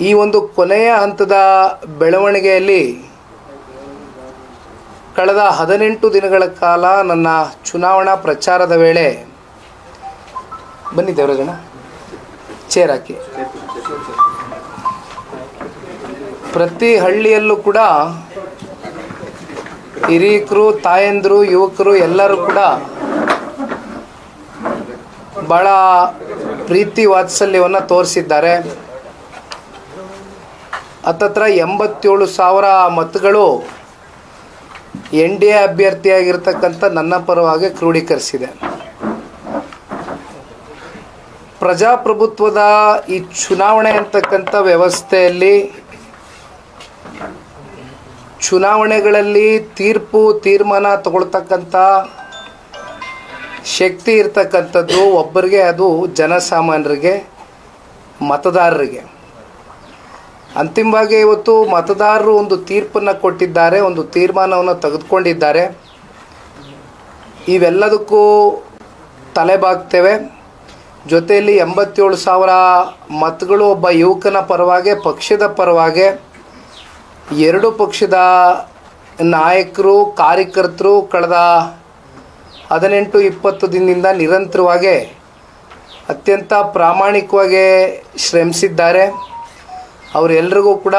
ಈ ಒಂದು ಕೊನೆಯ ಹಂತದ ಬೆಳವಣಿಗೆಯಲ್ಲಿ ಕಳೆದ 18 ದಿನಗಳ ಕಾಲ ನನ್ನ ಚುನಾವಣಾ ಪ್ರಚಾರದ ವೇಳೆ ಬನ್ನಿ ದೇವರಾಜಣ್ಣ ಚೇರ್ ಹಾಕಿ, ಪ್ರತಿ ಹಳ್ಳಿಯಲ್ಲೂ ಕೂಡ ಹಿರಿಯರು, ತಾಯಂದಿರು, ಯುವಕರು ಎಲ್ಲರೂ ಕೂಡ ಭಾಳ ಪ್ರೀತಿ ವಾತ್ಸಲ್ಯವನ್ನು ತೋರಿಸಿದ್ದಾರೆ. ಹತ್ತತ್ರ 87,000 ಮತಗಳು NDA ಅಭ್ಯರ್ಥಿಯಾಗಿರ್ತಕ್ಕಂಥ ನನ್ನ ಪರವಾಗಿ ಕ್ರೋಢೀಕರಿಸಿದೆ. ಪ್ರಜಾಪ್ರಭುತ್ವದ ಈ ಚುನಾವಣೆ ಅಂತಕ್ಕಂಥ ವ್ಯವಸ್ಥೆಯಲ್ಲಿ ಚುನಾವಣೆಗಳಲ್ಲಿ ತೀರ್ಮಾನ ತಗೊಳ್ತಕ್ಕಂಥ ಶಕ್ತಿ ಇರ್ತಕ್ಕಂಥದ್ದು ಒಬ್ಬರಿಗೆ, ಅದು ಜನಸಾಮಾನ್ಯರಿಗೆ, ಮತದಾರರಿಗೆ. ಅಂತಿಮವಾಗಿ ಇವತ್ತು ಮತದಾರರು ಒಂದು ತೀರ್ಪನ್ನು ಕೊಟ್ಟಿದ್ದಾರೆ, ಒಂದು ತೀರ್ಮಾನವನ್ನು ತೆಗೆದುಕೊಂಡಿದ್ದಾರೆ. ಇವೆಲ್ಲದಕ್ಕೂ ತಲೆಬಾಗ್ತೇವೆ. ಜೊತೆಯಲ್ಲಿ 87,000 ಮತಗಳು ಒಬ್ಬ ಯುವಕನ ಪರವಾಗಿ, ಪಕ್ಷದ ಪರವಾಗಿ, ಎರಡು ಪಕ್ಷದ ನಾಯಕರು, ಕಾರ್ಯಕರ್ತರು ಕಳೆದ 18-20 ದಿನದಿಂದ ನಿರಂತರವಾಗಿ ಅತ್ಯಂತ ಪ್ರಾಮಾಣಿಕವಾಗಿ ಶ್ರಮಿಸಿದ್ದಾರೆ. ಅವರೆಲ್ಲರಿಗೂ ಕೂಡ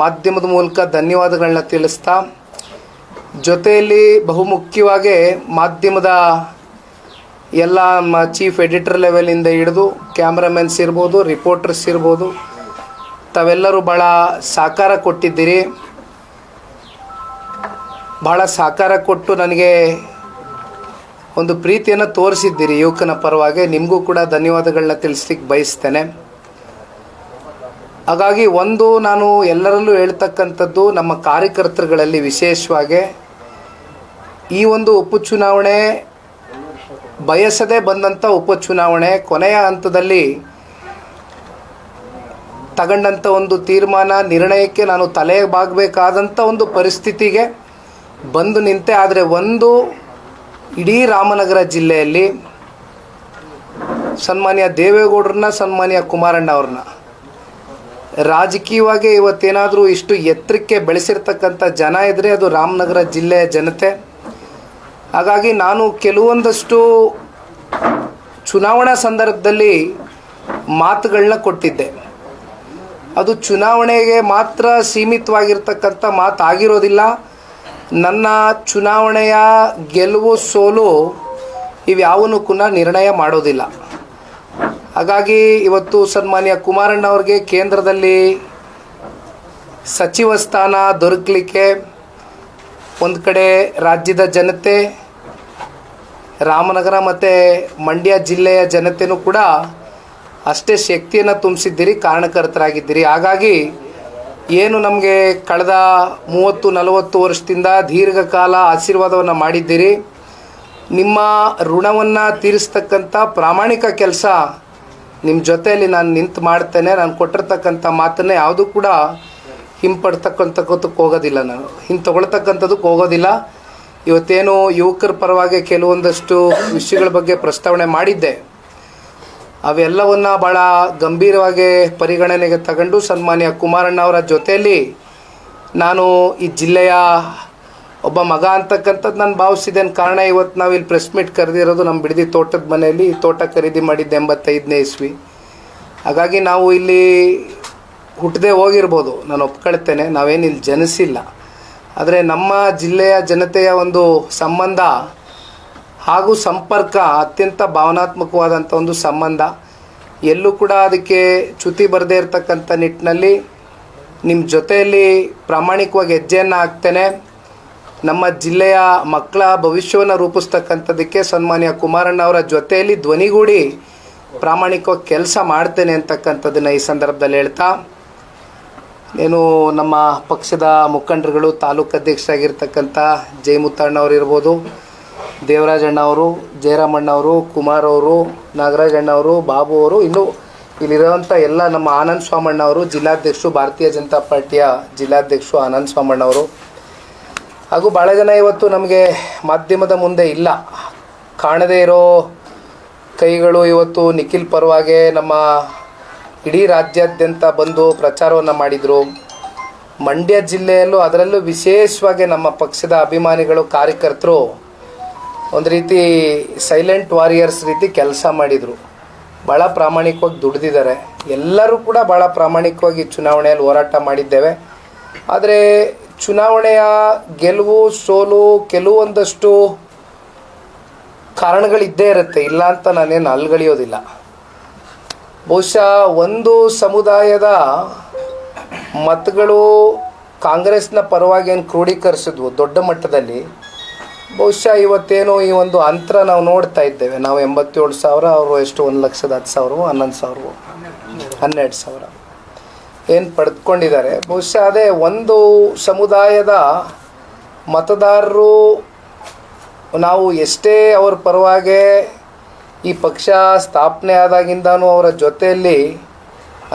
ಮಾಧ್ಯಮದ ಮೂಲಕ ಧನ್ಯವಾದಗಳನ್ನ ತಿಳಿಸ್ತಾ, ಜೊತೆಯಲ್ಲಿ ಬಹುಮುಖ್ಯವಾಗಿ ಮಾಧ್ಯಮದ ಎಲ್ಲ ಚೀಫ್ ಎಡಿಟರ್ ಲೆವೆಲಿಂದ ಹಿಡಿದು ಕ್ಯಾಮ್ರಾಮನ್ಸ್ ಇರ್ಬೋದು, ರಿಪೋರ್ಟರ್ಸ್ ಇರ್ಬೋದು, ತಾವೆಲ್ಲರೂ ಭಾಳ ಸಹಕಾರ ಕೊಟ್ಟಿದ್ದೀರಿ. ಭಾಳ ಸಹಕಾರ ಕೊಟ್ಟು ನನಗೆ ಒಂದು ಪ್ರೀತಿಯನ್ನು ತೋರಿಸಿದ್ದೀರಿ ಯುವಕನ ಪರವಾಗಿ. ನಿಮಗೂ ಕೂಡ ಧನ್ಯವಾದಗಳನ್ನ ತಿಳಿಸ್ಲಿಕ್ಕೆ ಬಯಸ್ತೇನೆ. ಹಾಗಾಗಿ ನಾನು ಎಲ್ಲರಲ್ಲೂ ಹೇಳ್ತಕ್ಕಂಥದ್ದು, ನಮ್ಮ ಕಾರ್ಯಕರ್ತರುಗಳಲ್ಲಿ ವಿಶೇಷವಾಗಿ ಈ ಒಂದು ಉಪಚುನಾವಣೆ ಬಯಸದೇ ಬಂದಂಥ ಉಪಚುನಾವಣೆ ಕೊನೆಯ ಹಂತದಲ್ಲಿ ತಗೊಂಡಂಥ ಒಂದು ತೀರ್ಮಾನ, ನಿರ್ಣಯಕ್ಕೆ ನಾನು ತಲೆ ಬಾಗಬೇಕಾದಂಥ ಒಂದು ಪರಿಸ್ಥಿತಿಗೆ ಬಂದು ನಿಂತೆ. ಆದರೆ ಇಡೀ ರಾಮನಗರ ಜಿಲ್ಲೆಯಲ್ಲಿ ಸನ್ಮಾನ್ಯ ದೇವೇಗೌಡರನ್ನ, ಸನ್ಮಾನ್ಯ ಕುಮಾರಣ್ಣ ಅವ್ರನ್ನ ರಾಜಕೀಯವಾಗಿ ಇವತ್ತೇನಾದರೂ ಇಷ್ಟು ಎತ್ತರಕ್ಕೆ ಬೆಳೆಸಿರ್ತಕ್ಕಂಥ ಜನ ಇದ್ದರೆ ಅದು ರಾಮನಗರ ಜಿಲ್ಲೆಯ ಜನತೆ. ಹಾಗಾಗಿ ನಾನು ಕೆಲವೊಂದಷ್ಟು ಚುನಾವಣಾ ಸಂದರ್ಭದಲ್ಲಿ ಮಾತುಗಳನ್ನ ಕೊಟ್ಟಿದ್ದೆ. ಅದು ಚುನಾವಣೆಗೆ ಮಾತ್ರ ಸೀಮಿತವಾಗಿರ್ತಕ್ಕಂಥ ಮಾತಾಗಿರೋದಿಲ್ಲ. ನನ್ನ ಚುನಾವಣೆಯ ಗೆಲುವು ಸೋಲು ಇವ್ಯಾವನ್ನೂ ಕೂಡ ನಿರ್ಣಯ ಮಾಡೋದಿಲ್ಲ. ಹಾಗಾಗಿ ಇವತ್ತು ಸನ್ಮಾನ್ಯ ಕುಮಾರಣ್ಣ ಅವ್ರಿಗೆ ಕೇಂದ್ರದಲ್ಲಿ ಸಚಿವ ಸ್ಥಾನ ದೊರಕಲಿಕ್ಕೆ ಒಂದು ಕಡೆ ರಾಜ್ಯದ ಜನತೆ, ರಾಮನಗರ ಮತ್ತು ಮಂಡ್ಯ ಜಿಲ್ಲೆಯ ಜನತೆಯೂ ಕೂಡ ಅಷ್ಟೇ ಶಕ್ತಿಯನ್ನು ತುಂಬಿಸಿದ್ದೀರಿ, ಕಾರಣಕರ್ತರಾಗಿದ್ದೀರಿ. ಹಾಗಾಗಿ ಏನು ನಮಗೆ ಕಳೆದ 30-40 ವರ್ಷದಿಂದ ದೀರ್ಘಕಾಲ ಆಶೀರ್ವಾದವನ್ನು ಮಾಡಿದ್ದೀರಿ, ನಿಮ್ಮ ಋಣವನ್ನು ತೀರಿಸ್ತಕ್ಕಂಥ ಪ್ರಾಮಾಣಿಕ ಕೆಲಸ ನಿಮ್ಮ ಜೊತೆಯಲ್ಲಿ ನಾನು ನಿಂತು ಮಾಡ್ತೇನೆ. ನಾನು ಕೊಟ್ಟಿರ್ತಕ್ಕಂಥ ಮಾತನ್ನು ಯಾವುದೂ ಕೂಡ ಹಿಂಪಡ್ತಕ್ಕಂಥಕ್ಕೂ ಹೋಗೋದಿಲ್ಲ, ನಾನು ತೊಗೊಳ್ತಕ್ಕಂಥದ್ದಕ್ಕೆ ಹೋಗೋದಿಲ್ಲ. ಇವತ್ತೇನು ಯುವಕರ ಪರವಾಗಿ ಕೆಲವೊಂದಷ್ಟು ವಿಷಯಗಳ ಬಗ್ಗೆ ಪ್ರಸ್ತಾವನೆ ಮಾಡಿದ್ದೆ, ಅವೆಲ್ಲವನ್ನು ಭಾಳ ಗಂಭೀರವಾಗಿ ಪರಿಗಣನೆಗೆ ತಗೊಂಡು ಸನ್ಮಾನ್ಯ ಕುಮಾರಣ್ಣ ಅವರ ಜೊತೆಯಲ್ಲಿ ನಾನು ಈ ಜಿಲ್ಲೆಯ ಒಬ್ಬ ಮಗ ಅಂತಕ್ಕಂಥದ್ದು ನಾನು ಭಾವಿಸಿದ್ದೇನೆ. ಕಾರಣ ಇವತ್ತು ನಾವು ಇಲ್ಲಿ ಪ್ರೆಸ್ ಮೀಟ್ ಕರೆದಿರೋದು ನಮ್ಮ ಬಿಡದಿ ತೋಟದ ಮನೆಯಲ್ಲಿ. ಈ ತೋಟ ಖರೀದಿ ಮಾಡಿದ್ದೆ 85ನೇ ಇಸ್ವಿ. ಹಾಗಾಗಿ ನಾವು ಇಲ್ಲಿ ಹುಟ್ಟದೆ ಹೋಗಿರ್ಬೋದು, ನಾನು ಒಪ್ಕೊಳ್ತೇನೆ, ನಾವೇನು ಇಲ್ಲಿ ಜನಿಸಿಲ್ಲ. ಆದರೆ ನಮ್ಮ ಜಿಲ್ಲೆಯ ಜನತೆಯ ಒಂದು ಸಂಬಂಧ ಹಾಗೂ ಸಂಪರ್ಕ ಅತ್ಯಂತ ಭಾವನಾತ್ಮಕವಾದಂಥ ಒಂದು ಸಂಬಂಧ. ಎಲ್ಲೂ ಕೂಡ ಅದಕ್ಕೆ ಚ್ಯುತಿ ಬರದೇ ಇರತಕ್ಕಂಥ ನಿಟ್ಟಿನಲ್ಲಿ ನಿಮ್ಮ ಜೊತೆಯಲ್ಲಿ ಪ್ರಾಮಾಣಿಕವಾಗಿ ಹೆಜ್ಜೆಯನ್ನು ಹಾಕ್ತೇನೆ. ನಮ್ಮ ಜಿಲ್ಲೆಯ ಮಕ್ಕಳ ಭವಿಷ್ಯವನ್ನು ರೂಪಿಸ್ತಕ್ಕಂಥದ್ದಕ್ಕೆ ಸನ್ಮಾನ್ಯ ಕುಮಾರಣ್ಣ ಅವರ ಜೊತೆಯಲ್ಲಿ ಧ್ವನಿಗೂಡಿ ಪ್ರಾಮಾಣಿಕವಾಗಿ ಕೆಲಸ ಮಾಡ್ತೇನೆ ಅಂತಕ್ಕಂಥದ್ದನ್ನು ಈ ಸಂದರ್ಭದಲ್ಲಿ ಹೇಳ್ತಾ, ನಮ್ಮ ಪಕ್ಷದ ಮುಖಂಡರುಗಳು, ತಾಲೂಕು ಅಧ್ಯಕ್ಷರಾಗಿರ್ತಕ್ಕಂಥ ಜಯಮುತ್ತಣ್ಣವ್ರು ಇರ್ಬೋದು, ದೇವರಾಜಣ್ಣವರು, ಜಯರಾಮಣ್ಣವರು, ಕುಮಾರ್ ಅವರು, ನಾಗರಾಜಣ್ಣವರು, ಬಾಬು ಅವರು, ಇನ್ನೂ ಇಲ್ಲಿರುವಂಥ ಎಲ್ಲ ನಮ್ಮ ಆನಂದ್ ಸ್ವಾಮಣ್ಣವರು, ಜಿಲ್ಲಾಧ್ಯಕ್ಷರು, ಭಾರತೀಯ ಜನತಾ ಪಾರ್ಟಿಯ ಜಿಲ್ಲಾಧ್ಯಕ್ಷರು ಆನಂದ್ ಸ್ವಾಮಣ್ಣವರು, ಹಾಗೂ ಭಾಳ ಜನ ಇವತ್ತು ನಮಗೆ ಮಾಧ್ಯಮದ ಮುಂದೆ ಇಲ್ಲ, ಕಾಣದೇ ಇರೋ ಕೈಗಳು ಇವತ್ತು ನಿಖಿಲ್ ಪರವಾಗಿ, ನಮ್ಮ ಇಡೀ ರಾಜ್ಯಾದ್ಯಂತ ಬಂದು ಪ್ರಚಾರವನ್ನು ಮಾಡಿದರು. ಮಂಡ್ಯ ಜಿಲ್ಲೆಯಲ್ಲೂ ಅದರಲ್ಲೂ ವಿಶೇಷವಾಗಿ ನಮ್ಮ ಪಕ್ಷದ ಅಭಿಮಾನಿಗಳು ಕಾರ್ಯಕರ್ತರು ಒಂದು ರೀತಿ ಸೈಲೆಂಟ್ ವಾರಿಯರ್ಸ್ ರೀತಿ ಕೆಲಸ ಮಾಡಿದರು. ಭಾಳ ಪ್ರಾಮಾಣಿಕವಾಗಿ ದುಡಿದಿದ್ದಾರೆ. ಎಲ್ಲರೂ ಕೂಡ ಭಾಳ ಪ್ರಾಮಾಣಿಕವಾಗಿ ಚುನಾವಣೆಯಲ್ಲಿ ಹೋರಾಟ ಮಾಡಿದ್ದೇವೆ. ಆದರೆ ಚುನಾವಣೆಯ ಗೆಲುವು ಸೋಲು ಕೆಲವೊಂದಷ್ಟು ಕಾರಣಗಳಿದ್ದೇ ಇರುತ್ತೆ, ಇಲ್ಲ ಅಂತ ನಾನೇನು ಅಲ್ಗಳೆಯೋದಿಲ್ಲ. ಬಹುಶಃ ಒಂದು ಸಮುದಾಯದ ಮತಗಳು ಕಾಂಗ್ರೆಸ್ನ ಪರವಾಗಿ ಏನು ಕ್ರೋಢೀಕರಿಸಿದ್ವು ದೊಡ್ಡ ಮಟ್ಟದಲ್ಲಿ, ಬಹುಶಃ ಇವತ್ತೇನು ಈ ಒಂದು ಅಂತರ ನಾವು ನೋಡ್ತಾ ಇದ್ದೇವೆ. ನಾವು 87,000, ಅವರು ಎಷ್ಟು 1,10,000, 11,000, 12,000 ಏನು ಪಡೆದುಕೊಂಡಿದ್ದಾರೆ. ಬಹುಶಃ ಅದೇ ಒಂದು ಸಮುದಾಯದ ಮತದಾರರು ನಾವು ಎಷ್ಟೇ ಅವ್ರ ಪರವಾಗಿ ಈ ಪಕ್ಷ ಸ್ಥಾಪನೆ ಆದಾಗಿಂದನೂ ಅವರ ಜೊತೆಯಲ್ಲಿ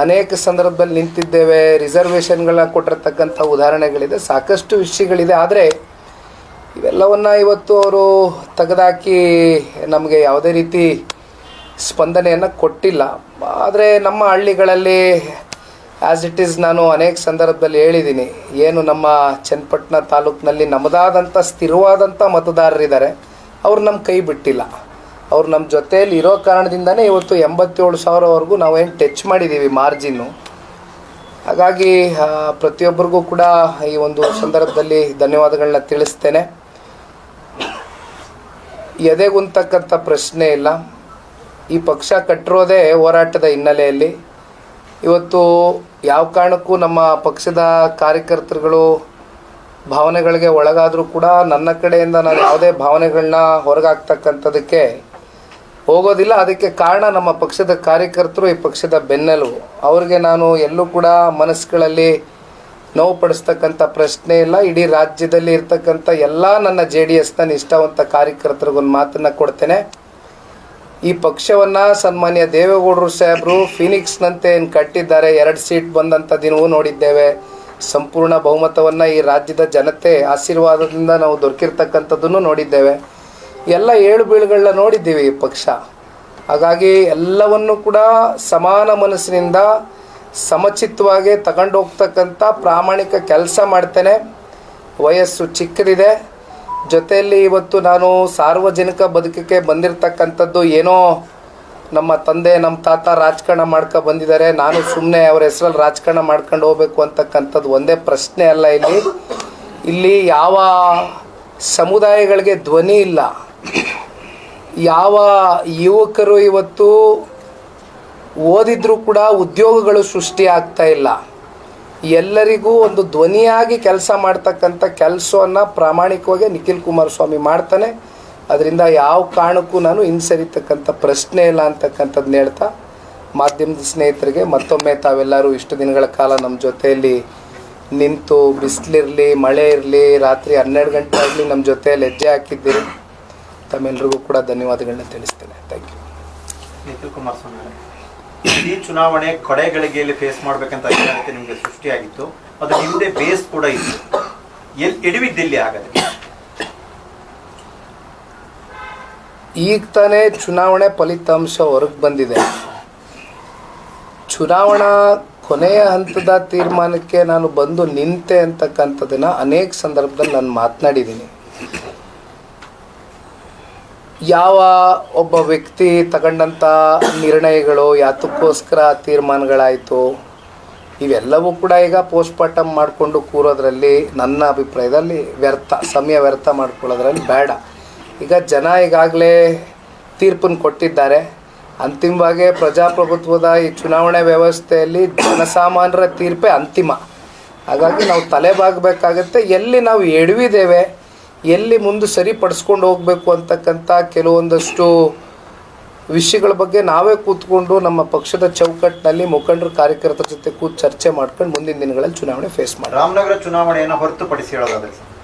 ಅನೇಕ ಸಂದರ್ಭದಲ್ಲಿ ನಿಂತಿದ್ದೇವೆ. ರಿಸರ್ವೇಷನ್ಗಳನ್ನ ಕೊಟ್ಟಿರ್ತಕ್ಕಂಥ ಉದಾಹರಣೆಗಳಿದೆ, ಸಾಕಷ್ಟು ವಿಷಯಗಳಿದೆ. ಆದರೆ ಇವೆಲ್ಲವನ್ನು ಇವತ್ತು ಅವರು ತೆಗೆದುಹಾಕಿ ನಮಗೆ ಯಾವುದೇ ರೀತಿ ಸ್ಪಂದನೆಯನ್ನು ಕೊಟ್ಟಿಲ್ಲ. ಆದರೆ ನಮ್ಮ ಹಳ್ಳಿಗಳಲ್ಲಿ ಆ್ಯಸ್ ಇಟ್ ಈಸ್ ನಾನು ಅನೇಕ ಸಂದರ್ಭದಲ್ಲಿ ಹೇಳಿದ್ದೀನಿ, ಏನು ನಮ್ಮ ಚನ್ನಪಟ್ಟಣ ತಾಲೂಕಿನಲ್ಲಿ ನಮ್ಮದಾದಂಥ ಸ್ಥಿರವಾದಂಥ ಮತದಾರರಿದ್ದಾರೆ, ಅವ್ರು ನಮ್ಮ ಕೈ ಬಿಟ್ಟಿಲ್ಲ. ಅವ್ರು ನಮ್ಮ ಜೊತೆಯಲ್ಲಿ ಇರೋ ಕಾರಣದಿಂದನೇ ಇವತ್ತು 87,000ವರೆಗೂ ನಾವೇನು ಟಚ್ ಮಾಡಿದ್ದೀವಿ ಮಾರ್ಜಿನ್ನು. ಹಾಗಾಗಿ ಪ್ರತಿಯೊಬ್ಬರಿಗೂ ಕೂಡ ಈ ಒಂದು ಸಂದರ್ಭದಲ್ಲಿ ಧನ್ಯವಾದಗಳನ್ನ ತಿಳಿಸ್ತೇನೆ. ಎದೆಗುಂತಕ್ಕಂಥ ಪ್ರಶ್ನೆ ಇಲ್ಲ. ಈ ಪಕ್ಷ ಕಟ್ಟಿರೋದೇ ಹೋರಾಟದ ಹಿನ್ನೆಲೆಯಲ್ಲಿ. ಇವತ್ತು ಯಾವ ಕಾರಣಕ್ಕೂ ನಮ್ಮ ಪಕ್ಷದ ಕಾರ್ಯಕರ್ತರುಗಳು ಭಾವನೆಗಳಿಗೆ ಒಳಗಾದರೂ ಕೂಡ ನನ್ನ ಕಡೆಯಿಂದ ನಾನು ಯಾವುದೇ ಭಾವನೆಗಳನ್ನ ಹೊರಗಾಗ್ತಕ್ಕಂಥದ್ದಕ್ಕೆ ಹೋಗೋದಿಲ್ಲ. ಅದಕ್ಕೆ ಕಾರಣ ನಮ್ಮ ಪಕ್ಷದ ಕಾರ್ಯಕರ್ತರು, ಈ ಪಕ್ಷದ ಬೆನ್ನೆಲುಬು. ಅವ್ರಿಗೆ ನಾನು ಎಲ್ಲೂ ಕೂಡ ಮನಸ್ಸುಗಳಲ್ಲಿ ನೋವು ಪಡಿಸ್ತಕ್ಕಂಥ ಪ್ರಶ್ನೆ ಇಲ್ಲ. ಇಡೀ ರಾಜ್ಯದಲ್ಲಿ ಇರ್ತಕ್ಕಂಥ ಎಲ್ಲ ನನ್ನ JDSನ ನಿಷ್ಠಾವಂತ ಕಾರ್ಯಕರ್ತರಿಗೊಂದು ಮಾತನ್ನು ಕೊಡ್ತೇನೆ. ಈ ಪಕ್ಷವನ್ನು ಸನ್ಮಾನ್ಯ ದೇವೇಗೌಡರು ಸಾಹೇಬರು ಫಿನಿಕ್ಸ್ನಂತೆ ಏನು ಕಟ್ಟಿದ್ದಾರೆ. 2 ಸೀಟ್ ಬಂದಂಥ ದಿನವೂ ನೋಡಿದ್ದೇವೆ. ಸಂಪೂರ್ಣ ಬಹುಮತವನ್ನು ಈ ರಾಜ್ಯದ ಜನತೆ ಆಶೀರ್ವಾದದಿಂದ ನಾವು ದೊರಕಿರ್ತಕ್ಕಂಥದ್ದನ್ನು ನೋಡಿದ್ದೇವೆ. ಎಲ್ಲ ಏಳು ಬೀಳುಗಳನ್ನ ನೋಡಿದ್ದೀವಿ ಈ ಪಕ್ಷ. ಹಾಗಾಗಿ ಎಲ್ಲವನ್ನು ಕೂಡ ಸಮಾನ ಮನಸ್ಸಿನಿಂದ ಸಮಚಿತ್ತವಾಗಿ ತಗೊಂಡು ಹೋಗ್ತಕ್ಕಂಥ ಪ್ರಾಮಾಣಿಕ ಕೆಲಸ ಮಾಡ್ತೇನೆ. ವಯಸ್ಸು ಚಿಕ್ಕದಿದೆ, ಜೊತೆಯಲ್ಲಿ ಇವತ್ತು ನಾನು ಸಾರ್ವಜನಿಕ ಬದುಕಿಗೆ ಬಂದಿರತಕ್ಕಂಥದ್ದು ಏನೋ ನಮ್ಮ ತಂದೆ ನಮ್ಮ ತಾತ ರಾಜಕಾರಣ ಮಾಡ್ಕೊಂಡು ಬಂದಿದ್ದಾರೆ, ನಾನು ಸುಮ್ಮನೆ ಅವರ ಹೆಸರಲ್ಲಿ ರಾಜಕಾರಣ ಮಾಡ್ಕೊಂಡು ಹೋಗ್ಬೇಕು ಅಂತಕ್ಕಂಥದ್ದು ಒಂದೇ ಪ್ರಶ್ನೆ ಅಲ್ಲ. ಇಲ್ಲಿ ಯಾವ ಸಮುದಾಯಗಳಿಗೆ ಧ್ವನಿ ಇಲ್ಲ, ಯಾವ ಯುವಕರು ಇವತ್ತು ಓದಿದ್ರೂ ಕೂಡ ಉದ್ಯೋಗಗಳು ಸೃಷ್ಟಿ ಆಗ್ತಾ ಇಲ್ಲ, ಎಲ್ಲರಿಗೂ ಒಂದು ಧ್ವನಿಯಾಗಿ ಕೆಲಸ ಮಾಡ್ತಕ್ಕಂಥ ಕೆಲಸವನ್ನು ಪ್ರಾಮಾಣಿಕವಾಗಿ ನಿಖಿಲ್ ಕುಮಾರಸ್ವಾಮಿ ಮಾಡ್ತಾನೆ. ಅದರಿಂದ ಯಾವ ಕಾರಣಕ್ಕೂ ನಾನು ಹಿಂಸರಿತಕ್ಕಂಥ ಪ್ರಶ್ನೆ ಇಲ್ಲ ಅಂತಕ್ಕಂಥದ್ದನ್ನ ಹೇಳ್ತಾ, ಮಾಧ್ಯಮದ ಸ್ನೇಹಿತರಿಗೆ ಮತ್ತೊಮ್ಮೆ ತಾವೆಲ್ಲರೂ ಇಷ್ಟು ದಿನಗಳ ಕಾಲ ನಮ್ಮ ಜೊತೆಯಲ್ಲಿ ನಿಂತು ಬಿಸಿಲಿರಲಿ ಮಳೆ ಇರಲಿ ರಾತ್ರಿ 12 ಗಂಟೆ ಆಗಲಿ ನಮ್ಮ ಜೊತೆಯಲ್ಲಿ ಹೆಜ್ಜೆ ಹಾಕಿದ್ದೀರಿ. ತಮ್ಮೆಲ್ಲರಿಗೂ ಕೂಡ ಧನ್ಯವಾದಗಳನ್ನ ತಿಳಿಸ್ತೇನೆ. Thank you. ನಿಖಿಲ್ ಕುಮಾರಸ್ವಾಮಿ, ಈ ಚುನಾವಣೆ ಕಡೆಗಳಿಗೆಯಲ್ಲಿ ಫೇಸ್ ಮಾಡಬೇಕಂತ ಅನಿವಾರ್ಯತೆ ನಿಮಗೆ ಸೃಷ್ಟಿಯಾಗಿತ್ತು, ಅದು ನಿಮ್ಮದೇ ಬೇಸ್ ಕೂಡ ಇತ್ತು. ಎಡವಿದ್ದಲ್ಲಿ ಆಗದೆ ಈಗ ತಾನೇ ಚುನಾವಣೆ ಫಲಿತಾಂಶ ಹೊರಗೆ ಬಂದಿದೆ. ಚುನಾವಣಾ ಕೊನೆಯ ಹಂತದ ತೀರ್ಮಾನಕ್ಕೆ ನಾನು ಬಂದು ನಿಂತೆ ಅಂತಕ್ಕಂಥದ್ದನ್ನು ಅನೇಕ ಸಂದರ್ಭದಲ್ಲಿ ನಾನು ಮಾತನಾಡಿದ್ದೀನಿ. ಯಾವ ಒಬ್ಬ ವ್ಯಕ್ತಿ ತಗೊಂಡಂಥ ನಿರ್ಣಯಗಳು ಯಾತಕ್ಕೋಸ್ಕರ ತೀರ್ಮಾನಗಳಾಯಿತು ಇವೆಲ್ಲವೂ ಕೂಡ ಈಗ ಪೋಸ್ಟ್ಮಾರ್ಟಮ್ ಮಾಡಿಕೊಂಡು ಕೂರೋದ್ರಲ್ಲಿ ನನ್ನ ಅಭಿಪ್ರಾಯದಲ್ಲಿ ಸಮಯ ವ್ಯರ್ಥ ಮಾಡ್ಕೊಳ್ಳೋದ್ರಲ್ಲಿ ಬೇಡ. ಈಗ ಜನ ಈಗಾಗಲೇ ತೀರ್ಪನ್ನು ಕೊಟ್ಟಿದ್ದಾರೆ. ಅಂತಿಮವಾಗಿ ಪ್ರಜಾಪ್ರಭುತ್ವದ ಈ ಚುನಾವಣೆ ವ್ಯವಸ್ಥೆಯಲ್ಲಿ ಜನಸಾಮಾನ್ಯರ ತೀರ್ಪೇ ಅಂತಿಮ. ಹಾಗಾಗಿ ನಾವು ತಲೆಬಾಗಬೇಕಾಗತ್ತೆ. ಎಲ್ಲಿ ನಾವು ಎಡವಿದ್ದೇವೆ, ಎಲ್ಲಿ ಮುಂದೆ ಸರಿಪಡಿಸ್ಕೊಂಡು ಹೋಗಬೇಕು ಅಂತಕ್ಕಂಥ ಕೆಲವೊಂದಷ್ಟು ವಿಷಯಗಳ ಬಗ್ಗೆ ನಾವೇ ಕೂತ್ಕೊಂಡು ನಮ್ಮ ಪಕ್ಷದ ಚೌಕಟ್ಟಿನಲ್ಲಿ ಮುಖಂಡರು ಕಾರ್ಯಕರ್ತರ ಜೊತೆ ಕೂತು ಚರ್ಚೆ ಮಾಡ್ಕೊಂಡು ಮುಂದಿನ ದಿನಗಳಲ್ಲಿ ಚುನಾವಣೆ ಫೇಸ್ ಮಾಡಿ. ರಾಮನಗರ ಚುನಾವಣೆಯನ್ನು ಹೊರತುಪಡಿಸಿ ಹೇಳೋದಾದ್ರೆ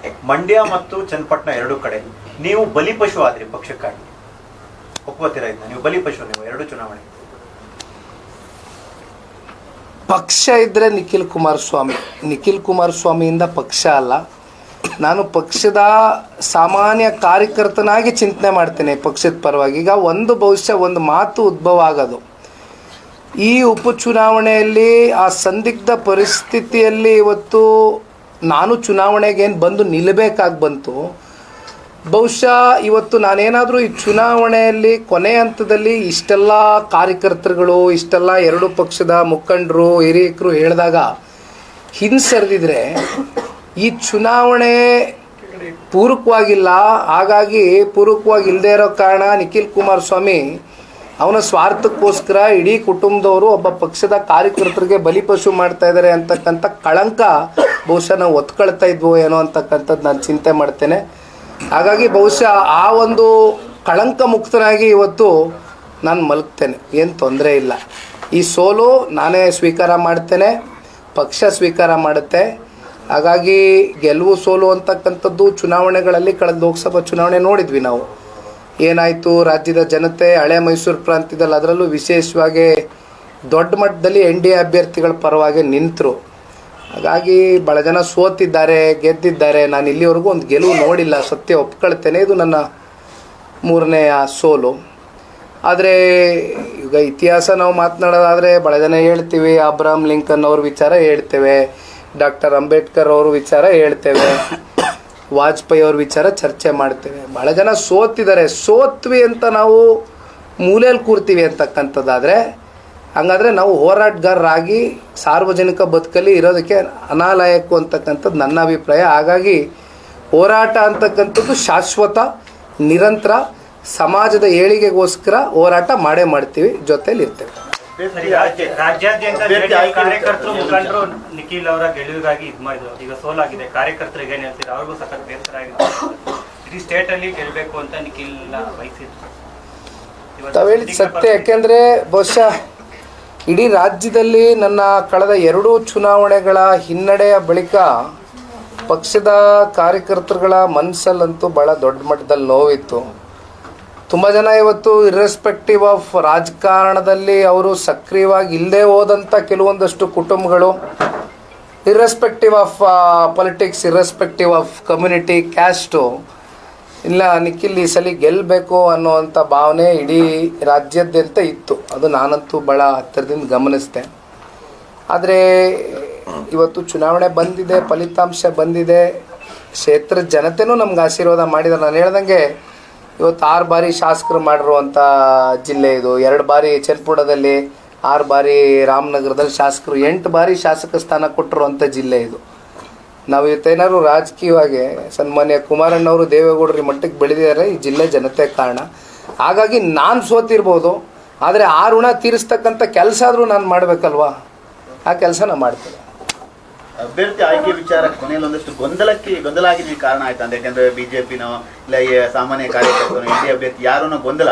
ಮಂಡ್ಯ ಮತ್ತು ಚನ್ನಪಟ್ಟಣ ಎರಡೂ ಕಡೆ ನೀವು ಬಲಿಪಶು ಆದ್ರಿ ಪಕ್ಷಕ್ಕಾಗಿ, ಒಪ್ಕೋತೀರಾ ಇದನ್ನ? ನೀವು ಬಲಿಪಶು, ನೀವು ಎರಡು ಚುನಾವಣೆ ಪಕ್ಷ ಇದ್ದರೆ ನಿಖಿಲ್ ಕುಮಾರಸ್ವಾಮಿಯಿಂದ ಪಕ್ಷ ಅಲ್ಲ. ನಾನು ಪಕ್ಷದ ಸಾಮಾನ್ಯ ಕಾರ್ಯಕರ್ತನಾಗಿ ಚಿಂತನೆ ಮಾಡ್ತೇನೆ ಪಕ್ಷದ ಪರವಾಗಿ. ಈಗ ಬಹುಶಃ ಒಂದು ಮಾತು ಉದ್ಭವ ಆಗೋದು, ಈ ಉಪಚುನಾವಣೆಯಲ್ಲಿ ಆ ಸಂದಿಗ್ಧ ಪರಿಸ್ಥಿತಿಯಲ್ಲಿ ಇವತ್ತು ನಾನು ಚುನಾವಣೆಗೇನು ಬಂದು ನಿಲ್ಲಬೇಕಾಗಿ ಬಂತು. ಬಹುಶಃ ಇವತ್ತು ನಾನೇನಾದರೂ ಈ ಚುನಾವಣೆಯಲ್ಲಿ ಕೊನೆ ಹಂತದಲ್ಲಿ ಇಷ್ಟೆಲ್ಲ ಕಾರ್ಯಕರ್ತರುಗಳು, ಇಷ್ಟೆಲ್ಲ ಎರಡು ಪಕ್ಷದ ಮುಖಂಡರು, ಹಿರಿಯಕರು ಹೇಳಿದಾಗ ಹಿಂಸರಿದಿದ್ರೆ ಈ ಚುನಾವಣೆ ಪೂರಕವಾಗಿಲ್ಲ. ಹಾಗಾಗಿ ಪೂರಕವಾಗಿ ಇಲ್ಲದೆ ಇರೋ ಕಾರಣ ನಿಖಿಲ್ ಕುಮಾರಸ್ವಾಮಿ ಅವನ ಸ್ವಾರ್ಥಕ್ಕೋಸ್ಕರ ಇಡೀ ಕುಟುಂಬದವರು ಒಬ್ಬ ಪಕ್ಷದ ಕಾರ್ಯಕರ್ತರಿಗೆ ಬಲಿಪಶು ಮಾಡ್ತಾ ಇದ್ದಾರೆ ಅಂತಕ್ಕಂಥ ಕಳಂಕ ಬಹುಶಃ ನಾವು ಒತ್ಕೊಳ್ತಾ ಇದ್ವೋ ಏನೋ ಅಂತಕ್ಕಂಥದ್ದು ನಾನು ಚಿಂತೆ ಮಾಡ್ತೇನೆ. ಹಾಗಾಗಿ ಬಹುಶಃ ಆ ಒಂದು ಕಳಂಕ ಮುಕ್ತನಾಗಿ ಇವತ್ತು ನಾನು ಮಲಗ್ತೇನೆ, ಏನು ತೊಂದರೆ ಇಲ್ಲ. ಈ ಸೋಲು ನಾನೇ ಸ್ವೀಕಾರ ಮಾಡ್ತೇನೆ, ಪಕ್ಷ ಸ್ವೀಕಾರ ಮಾಡುತ್ತೆ. ಹಾಗಾಗಿ ಗೆಲುವು ಸೋಲು ಅಂತಕ್ಕಂಥದ್ದು ಚುನಾವಣೆಗಳಲ್ಲಿ ಕಳೆದ ಲೋಕಸಭಾ ಚುನಾವಣೆ ನೋಡಿದ್ವಿ ನಾವು ಏನಾಯಿತು. ರಾಜ್ಯದ ಜನತೆ ಹಳೆ ಮೈಸೂರು ಪ್ರಾಂತ್ಯದಲ್ಲಿ ಅದರಲ್ಲೂ ವಿಶೇಷವಾಗಿ ದೊಡ್ಡ ಮಟ್ಟದಲ್ಲಿ NDA ಅಭ್ಯರ್ಥಿಗಳ ಪರವಾಗಿ ನಿಂತರು. ಹಾಗಾಗಿ ಭಾಳ ಜನ ಸೋತಿದ್ದಾರೆ, ಗೆದ್ದಿದ್ದಾರೆ. ನಾನು ಇಲ್ಲಿವರೆಗೂ ಒಂದು ಗೆಲುವು ನೋಡಿಲ್ಲ, ಸತ್ಯ ಒಪ್ಕೊಳ್ತೇನೆ. ಇದು ನನ್ನ 3ನೇಯ ಸೋಲು. ಆದರೆ ಈಗ ಇತಿಹಾಸ ನಾವು ಮಾತನಾಡೋದಾದರೆ ಭಾಳ ಜನ ಹೇಳ್ತೀವಿ, ಅಬ್ರಹಾಂ ಲಿಂಕನ್ ಅವ್ರ ವಿಚಾರ ಹೇಳ್ತೇವೆ, ಡಾಕ್ಟರ್ ಅಂಬೇಡ್ಕರ್ ಅವ್ರ ವಿಚಾರ ಹೇಳ್ತೇವೆ, ವಾಜಪೇಯಿ ಅವ್ರ ವಿಚಾರ ಚರ್ಚೆ ಮಾಡ್ತೇವೆ. ಭಾಳ ಜನ ಸೋತಿದ್ದಾರೆ. ಸೋತ್ವಿ ಅಂತ ನಾವು ಮೂಲೆಯಲ್ಲಿ ಕೂರ್ತೀವಿ ಅಂತಕ್ಕಂಥದ್ದಾದರೆ ಹಂಗಾದರೆ ನಾವು ಹೋರಾಟಗಾರರಾಗಿ ಸಾರ್ವಜನಿಕ ಬದುಕಲ್ಲಿ ಇರೋದಕ್ಕೆ ಅನಾಲಾಯಕು ಅಂತಕ್ಕಂಥದ್ದು ನನ್ನ ಅಭಿಪ್ರಾಯ. ಹಾಗಾಗಿ ಹೋರಾಟ ಅಂತಕ್ಕಂಥದ್ದು ಶಾಶ್ವತ, ನಿರಂತರ, ಸಮಾಜದ ಏಳಿಗೆಗೋಸ್ಕರ ಹೋರಾಟ ಮಾಡೇ ಮಾಡ್ತೀವಿ, ಜೊತೆಲಿ ಇರ್ತೇವೆ. ರಾಜ್ಯಾದ್ಯಂತ ಕಾರ್ಯಕರ್ತರು ಮುಖಂಡರು ನಿಖಿಲ್ ಅವರ ಗೆಲುವಿಗಾಗಿ ಇದು ಮಾಡಿದ್ರು. ಈಗ ಸೋಲಾಗಿದೆ, ಕಾರ್ಯಕರ್ತರಿಗೆ ಏನ್ ಹೇಳ್ತೀರಾ? ಅವ್ರಿಗೂ ಸಖತ್ ಬೇಸರ ಆಗಿದೆ. ಇಡೀ ಸ್ಟೇಟ್ ಅಲ್ಲಿ ಗೆಲ್ಬೇಕು ಅಂತ ನಿಖಿಲ್ ಬಯಸಿದ್ರು. ತಾವು ಹೇಳಿದ ಸತ್ಯ. ಯಾಕೆಂದ್ರೆ ಬಹುಶಃ ಇಡೀ ರಾಜ್ಯದಲ್ಲಿ ನನ್ನ ಕಳೆದ 2 ಚುನಾವಣೆಗಳ ಹಿನ್ನಡೆಯ ಬಳಿಕ ಪಕ್ಷದ ಕಾರ್ಯಕರ್ತರುಗಳ ಮನಸ್ಸಲ್ಲಂತೂ ಭಾಳ ದೊಡ್ಡ ಮಟ್ಟದಲ್ಲಿ ನೋವಿತ್ತು. ತುಂಬ ಜನ ಇವತ್ತು ಇರ್ರೆಸ್ಪೆಕ್ಟಿವ್ ಆಫ್ ರಾಜಕಾರಣದಲ್ಲಿ ಅವರು ಸಕ್ರಿಯವಾಗಿ ಇಲ್ಲದೆ ಹೋದಂಥ ಕೆಲವೊಂದಷ್ಟು ಕುಟುಂಬಗಳು, irrespective of politics, irrespective of community, caste, ಇಲ್ಲ ನಿಖಿಲ್ ಈ ಸಲ ಗೆಲ್ಲಬೇಕು ಅನ್ನುವಂಥ ಭಾವನೆ ಇಡೀ ರಾಜ್ಯಾದ್ಯಂತ ಇತ್ತು. ಅದು ನಾನಂತೂ ಭಾಳ ಹತ್ತಿರದಿಂದ ಗಮನಿಸಿದೆ. ಆದರೆ ಇವತ್ತು ಚುನಾವಣೆ ಬಂದಿದೆ, ಫಲಿತಾಂಶ ಬಂದಿದೆ, ಕ್ಷೇತ್ರದ ಜನತೆನೂ ನಮ್ಗೆ ಆಶೀರ್ವಾದ ಮಾಡಿದ್ದಾರೆ. ನಾನು ಹೇಳ್ದಂಗೆ ಇವತ್ತು 6 ಬಾರಿ ಶಾಸಕರು ಮಾಡಿರುವಂಥ ಜಿಲ್ಲೆ ಇದು. 2 ಬಾರಿ ಚನ್ನಪಟ್ಟಣದಲ್ಲಿ, 6 ಬಾರಿ ರಾಮನಗರದಲ್ಲಿ ಶಾಸಕರು, 8 ಬಾರಿ ಶಾಸಕ ಸ್ಥಾನ ಕೊಟ್ಟಿರುವಂಥ ಜಿಲ್ಲೆ ಇದು. ನಾವು ಇವತ್ತೇನಾದ್ರು ರಾಜಕೀಯವಾಗಿ ಸನ್ಮಾನ್ಯ ಕುಮಾರಣ್ಣವರು, ದೇವೇಗೌಡರು ಈ ಮಟ್ಟಕ್ಕೆ ಬೆಳೆದಿದ್ದಾರೆ, ಈ ಜಿಲ್ಲೆ ಜನತೆ ಕಾರಣ. ಹಾಗಾಗಿ ನಾನು ಸೋತಿರ್ಬೋದು, ಆದರೆ ಆ ಋಣ ತೀರಿಸ್ತಕ್ಕಂಥ ಕೆಲಸ ಆದರೂ ನಾನು ಮಾಡಬೇಕಲ್ವಾ? ಆ ಕೆಲಸ ನಾನು ಮಾಡ್ತೇನೆ. ಅಭ್ಯರ್ಥಿ ಆಯ್ಕೆ ವಿಚಾರ ಕೊನೆಯಲ್ಲಿ ಒಂದಷ್ಟು ಗೊಂದಲ ಆಗಿದ್ವಿ ಕಾರಣ ಆಯ್ತು ಅಂತ. ಯಾಕಂದ್ರೆ ಬಿಜೆಪಿನೋ ಇಲ್ಲ ಸಾಮಾನ್ಯ ಕಾರ್ಯಕರ್ತರು NDA ಅಭ್ಯರ್ಥಿ ಯಾರೋ ಗೊಂದಲ,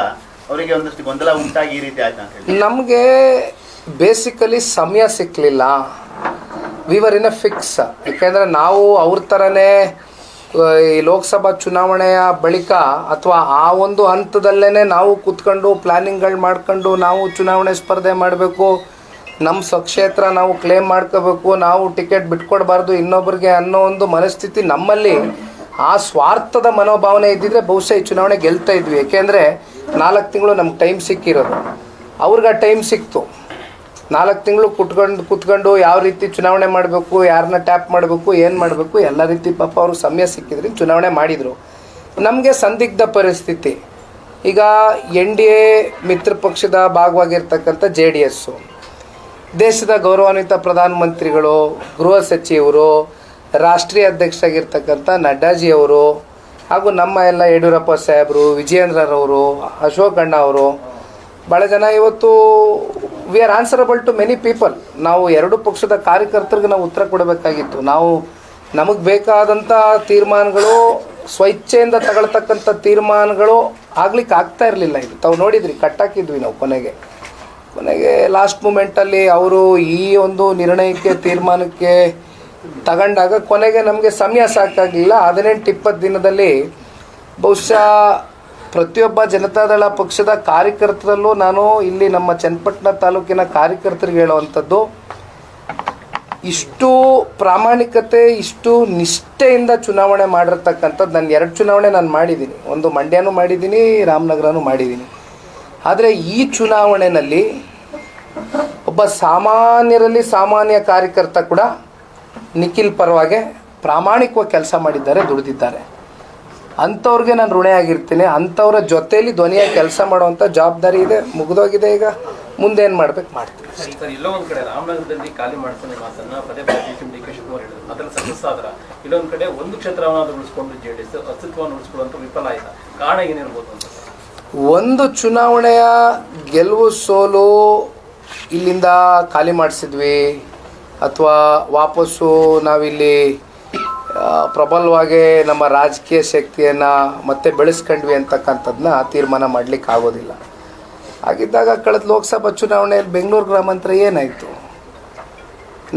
ಅವರಿಗೆ ಒಂದಷ್ಟು ಗೊಂದಲ ಉಂಟಾಗಿ ಈ ರೀತಿ ಆಯ್ತು ಅಂತ ಹೇಳಿ. ನಮಗೆ ಬೇಸಿಕಲಿ ಸಮಯ ಸಿಕ್ಕಲಿಲ್ಲ. We were in a fix. ಯಾಕೆಂದರೆ ನಾವು ಅವ್ರ ಥರನೇ ಈ ಲೋಕಸಭಾ ಚುನಾವಣೆಯ ಬಳಿಕ ಅಥವಾ ಆ ಒಂದು ಹಂತದಲ್ಲೇ ನಾವು ಕೂತ್ಕೊಂಡು ಪ್ಲ್ಯಾನಿಂಗ್ಗಳು ಮಾಡ್ಕೊಂಡು ನಾವು ಚುನಾವಣೆ ಸ್ಪರ್ಧೆ ಮಾಡಬೇಕು, ನಮ್ಮ ಸ್ವಕ್ಷೇತ್ರ ನಾವು ಕ್ಲೇಮ್ ಮಾಡ್ಕೋಬೇಕು, ನಾವು ಟಿಕೆಟ್ ಬಿಟ್ಕೊಡ್ಬಾರ್ದು ಇನ್ನೊಬ್ರಿಗೆ ಅನ್ನೋ ಒಂದು ಮನಸ್ಥಿತಿ ನಮ್ಮಲ್ಲಿ, ಆ ಸ್ವಾರ್ಥದ ಮನೋಭಾವನೆ ಇದ್ದಿದ್ರೆ ಬಹುಶಃ ಈ ಚುನಾವಣೆ ಗೆಲ್ತಾ ಇದ್ವಿ. ಏಕೆಂದರೆ 4 ತಿಂಗಳು ನಮ್ಗೆ ಟೈಮ್ ಸಿಕ್ಕಿರೋದು, ಅವ್ರಿಗೆ ಆ ಟೈಮ್ ಸಿಕ್ತು. 4 ತಿಂಗಳು ಕೂತ್ಕೊಂಡು ಯಾವ ರೀತಿ ಚುನಾವಣೆ ಮಾಡಬೇಕು, ಯಾರನ್ನ ಟ್ಯಾಪ್ ಮಾಡಬೇಕು, ಏನು ಮಾಡಬೇಕು, ಎಲ್ಲ ರೀತಿ ಪಾಪ ಅವ್ರಿಗೆ ಸಮಯ ಸಿಕ್ಕಿದ್ರೆ ಚುನಾವಣೆ ಮಾಡಿದರು. ನಮಗೆ ಸಂದಿಗ್ಧ ಪರಿಸ್ಥಿತಿ. ಈಗ NDA ಮಿತ್ರ ಪಕ್ಷದ ಭಾಗವಾಗಿರ್ತಕ್ಕಂಥ JDS, ದೇಶದ ಗೌರವಾನ್ವಿತ ಪ್ರಧಾನಮಂತ್ರಿಗಳು, ಗೃಹ ಸಚಿವರು, ರಾಷ್ಟ್ರೀಯ ಅಧ್ಯಕ್ಷರಾಗಿರ್ತಕ್ಕಂಥ ನಡ್ಡಾಜಿಯವರು, ಹಾಗೂ ನಮ್ಮ ಎಲ್ಲ ಯಡಿಯೂರಪ್ಪ ಸಾಹೇಬರು, ವಿಜಯೇಂದ್ರರವರು, ಅಶೋಕ್ ಅಣ್ಣ ಅವರು, ಭಾಳ ಜನ ಇವತ್ತು we are answerable to many people. ನಾವು 2 ಪಕ್ಷದ ಕಾರ್ಯಕರ್ತರಿಗೆ ನಾವು ಉತ್ತರ ಕೊಡಬೇಕಾಗಿತ್ತು. ನಾವು ನಮಗೆ ಬೇಕಾದಂಥ ತೀರ್ಮಾನಗಳು, ಸ್ವಇಚ್ಛೆಯಿಂದ ತಗೊಳ್ತಕ್ಕಂಥ ತೀರ್ಮಾನಗಳು ಆಗ್ಲಿಕ್ಕೆ ಆಗ್ತಾ ಇರಲಿಲ್ಲ. ಇದು ತಾವು ನೋಡಿದ್ರಿ, ಕಟ್ಟಾಕಿದ್ವಿ ನಾವು ಕೊನೆಗೆ ಲಾಸ್ಟ್ ಮೂಮೆಂಟಲ್ಲಿ ಅವರು ಈ ಒಂದು ನಿರ್ಣಯಕ್ಕೆ, ತೀರ್ಮಾನಕ್ಕೆ ತಗೊಂಡಾಗ ಕೊನೆಗೆ ನಮಗೆ ಸಮಯ ಸಾಕಾಗಲಿಲ್ಲ. 18-20 ದಿನದಲ್ಲಿ ಬಹುಶಃ ಪ್ರತಿಯೊಬ್ಬ ಜನತಾದಳ ಪಕ್ಷದ ಕಾರ್ಯಕರ್ತರಲ್ಲೂ ನಾನು ಇಲ್ಲಿ ನಮ್ಮ ಚನ್ನಪಟ್ಟಣ ತಾಲೂಕಿನ ಕಾರ್ಯಕರ್ತರಿಗೆ ಹೇಳುವಂಥದ್ದು, ಇಷ್ಟು ಪ್ರಾಮಾಣಿಕತೆ, ಇಷ್ಟು ನಿಷ್ಠೆಯಿಂದ ಚುನಾವಣೆ ಮಾಡಿರ್ತಕ್ಕಂಥದ್ದು ನಾನು 2 ಚುನಾವಣೆ ನಾನು ಮಾಡಿದ್ದೀನಿ. ಒಂದು ಮಂಡ್ಯನೂ ಮಾಡಿದ್ದೀನಿ, ರಾಮನಗರನೂ ಮಾಡಿದ್ದೀನಿ. ಆದರೆ ಈ ಚುನಾವಣೆಯಲ್ಲಿ ಒಬ್ಬ ಸಾಮಾನ್ಯರಲ್ಲಿ ಸಾಮಾನ್ಯ ಕಾರ್ಯಕರ್ತ ಕೂಡ ನಿಖಿಲ್ ಪರವಾಗಿ ಪ್ರಾಮಾಣಿಕವಾಗಿ ಕೆಲಸ ಮಾಡಿದ್ದಾರೆ, ದುಡಿದಿದ್ದಾರೆ. ಅಂಥವ್ರಿಗೆ ನಾನು ಋಣಿಯಾಗಿರ್ತೀನಿ. ಅಂಥವ್ರ ಜೊತೆಯಲ್ಲಿ ಧ್ವನಿಯಾಗಿ ಕೆಲಸ ಮಾಡುವಂಥ ಜವಾಬ್ದಾರಿ ಇದೆ. ಮುಗಿದೋಗಿದೆ. ಈಗ ಮುಂದೇನು ಮಾಡ್ಬೇಕು ಮಾಡ್ತೀನಿ. ಸರ್, ಎಲ್ಲೋ ಒಂದ್ ಕಡೆ ರಾಮನಗರದಲ್ಲಿ ಖಾಲಿ ಮಾಡ್ತಾನೆ ಮಾತನ್ನ ಪದೇ ಪದೇ ಡಿ ಕೆ ಶಿವಕುಮಾರ್ ಹೇಳಿದ್ರು. ಅದ್ರಲ್ಲಿ ಸಕ್ಸಸ್ ಆದ್ರ ಇಲ್ಲೊಂದ್ ಕಡೆ ಒಂದು ಕ್ಷೇತ್ರವನ್ನಾದ್ರೂ ಉಳಿಸ್ಕೊಂಡು ಜೆಡಿಎಸ್ ಅಸ್ತಿತ್ವವನ್ನು ಉಳಿಸ್ಕೊಳ್ಳುವಂತ ವಿಫಲ ಆಯ್ತಾ? ಕಾರಣ ಏನಿರ್ಬೋದು ಅಂತ? ಒಂದು ಚುನಾವಣೆಯ ಗೆಲುವು ಸೋಲು ಇಲ್ಲಿಂದ ಖಾಲಿ ಮಾಡಿಸಿದ್ವಿ ಅಥವಾ ವಾಪಸ್ಸು ನಾವಿಲ್ಲಿ ಪ್ರಬಲವಾಗಿ ನಮ್ಮ ರಾಜಕೀಯ ಶಕ್ತಿಯನ್ನು ಮತ್ತೆ ಬೆಳೆಸ್ಕೊಂಡ್ವಿ ಅಂತಕ್ಕಂಥದ್ದನ್ನ ತೀರ್ಮಾನ ಮಾಡಲಿಕ್ಕೆ ಆಗೋದಿಲ್ಲ. ಹಾಗಿದ್ದಾಗ ಕಳೆದ ಲೋಕಸಭಾ ಚುನಾವಣೆಯಲ್ಲಿ ಬೆಂಗಳೂರು ಗ್ರಾಮಾಂತರ ಏನಾಯಿತು?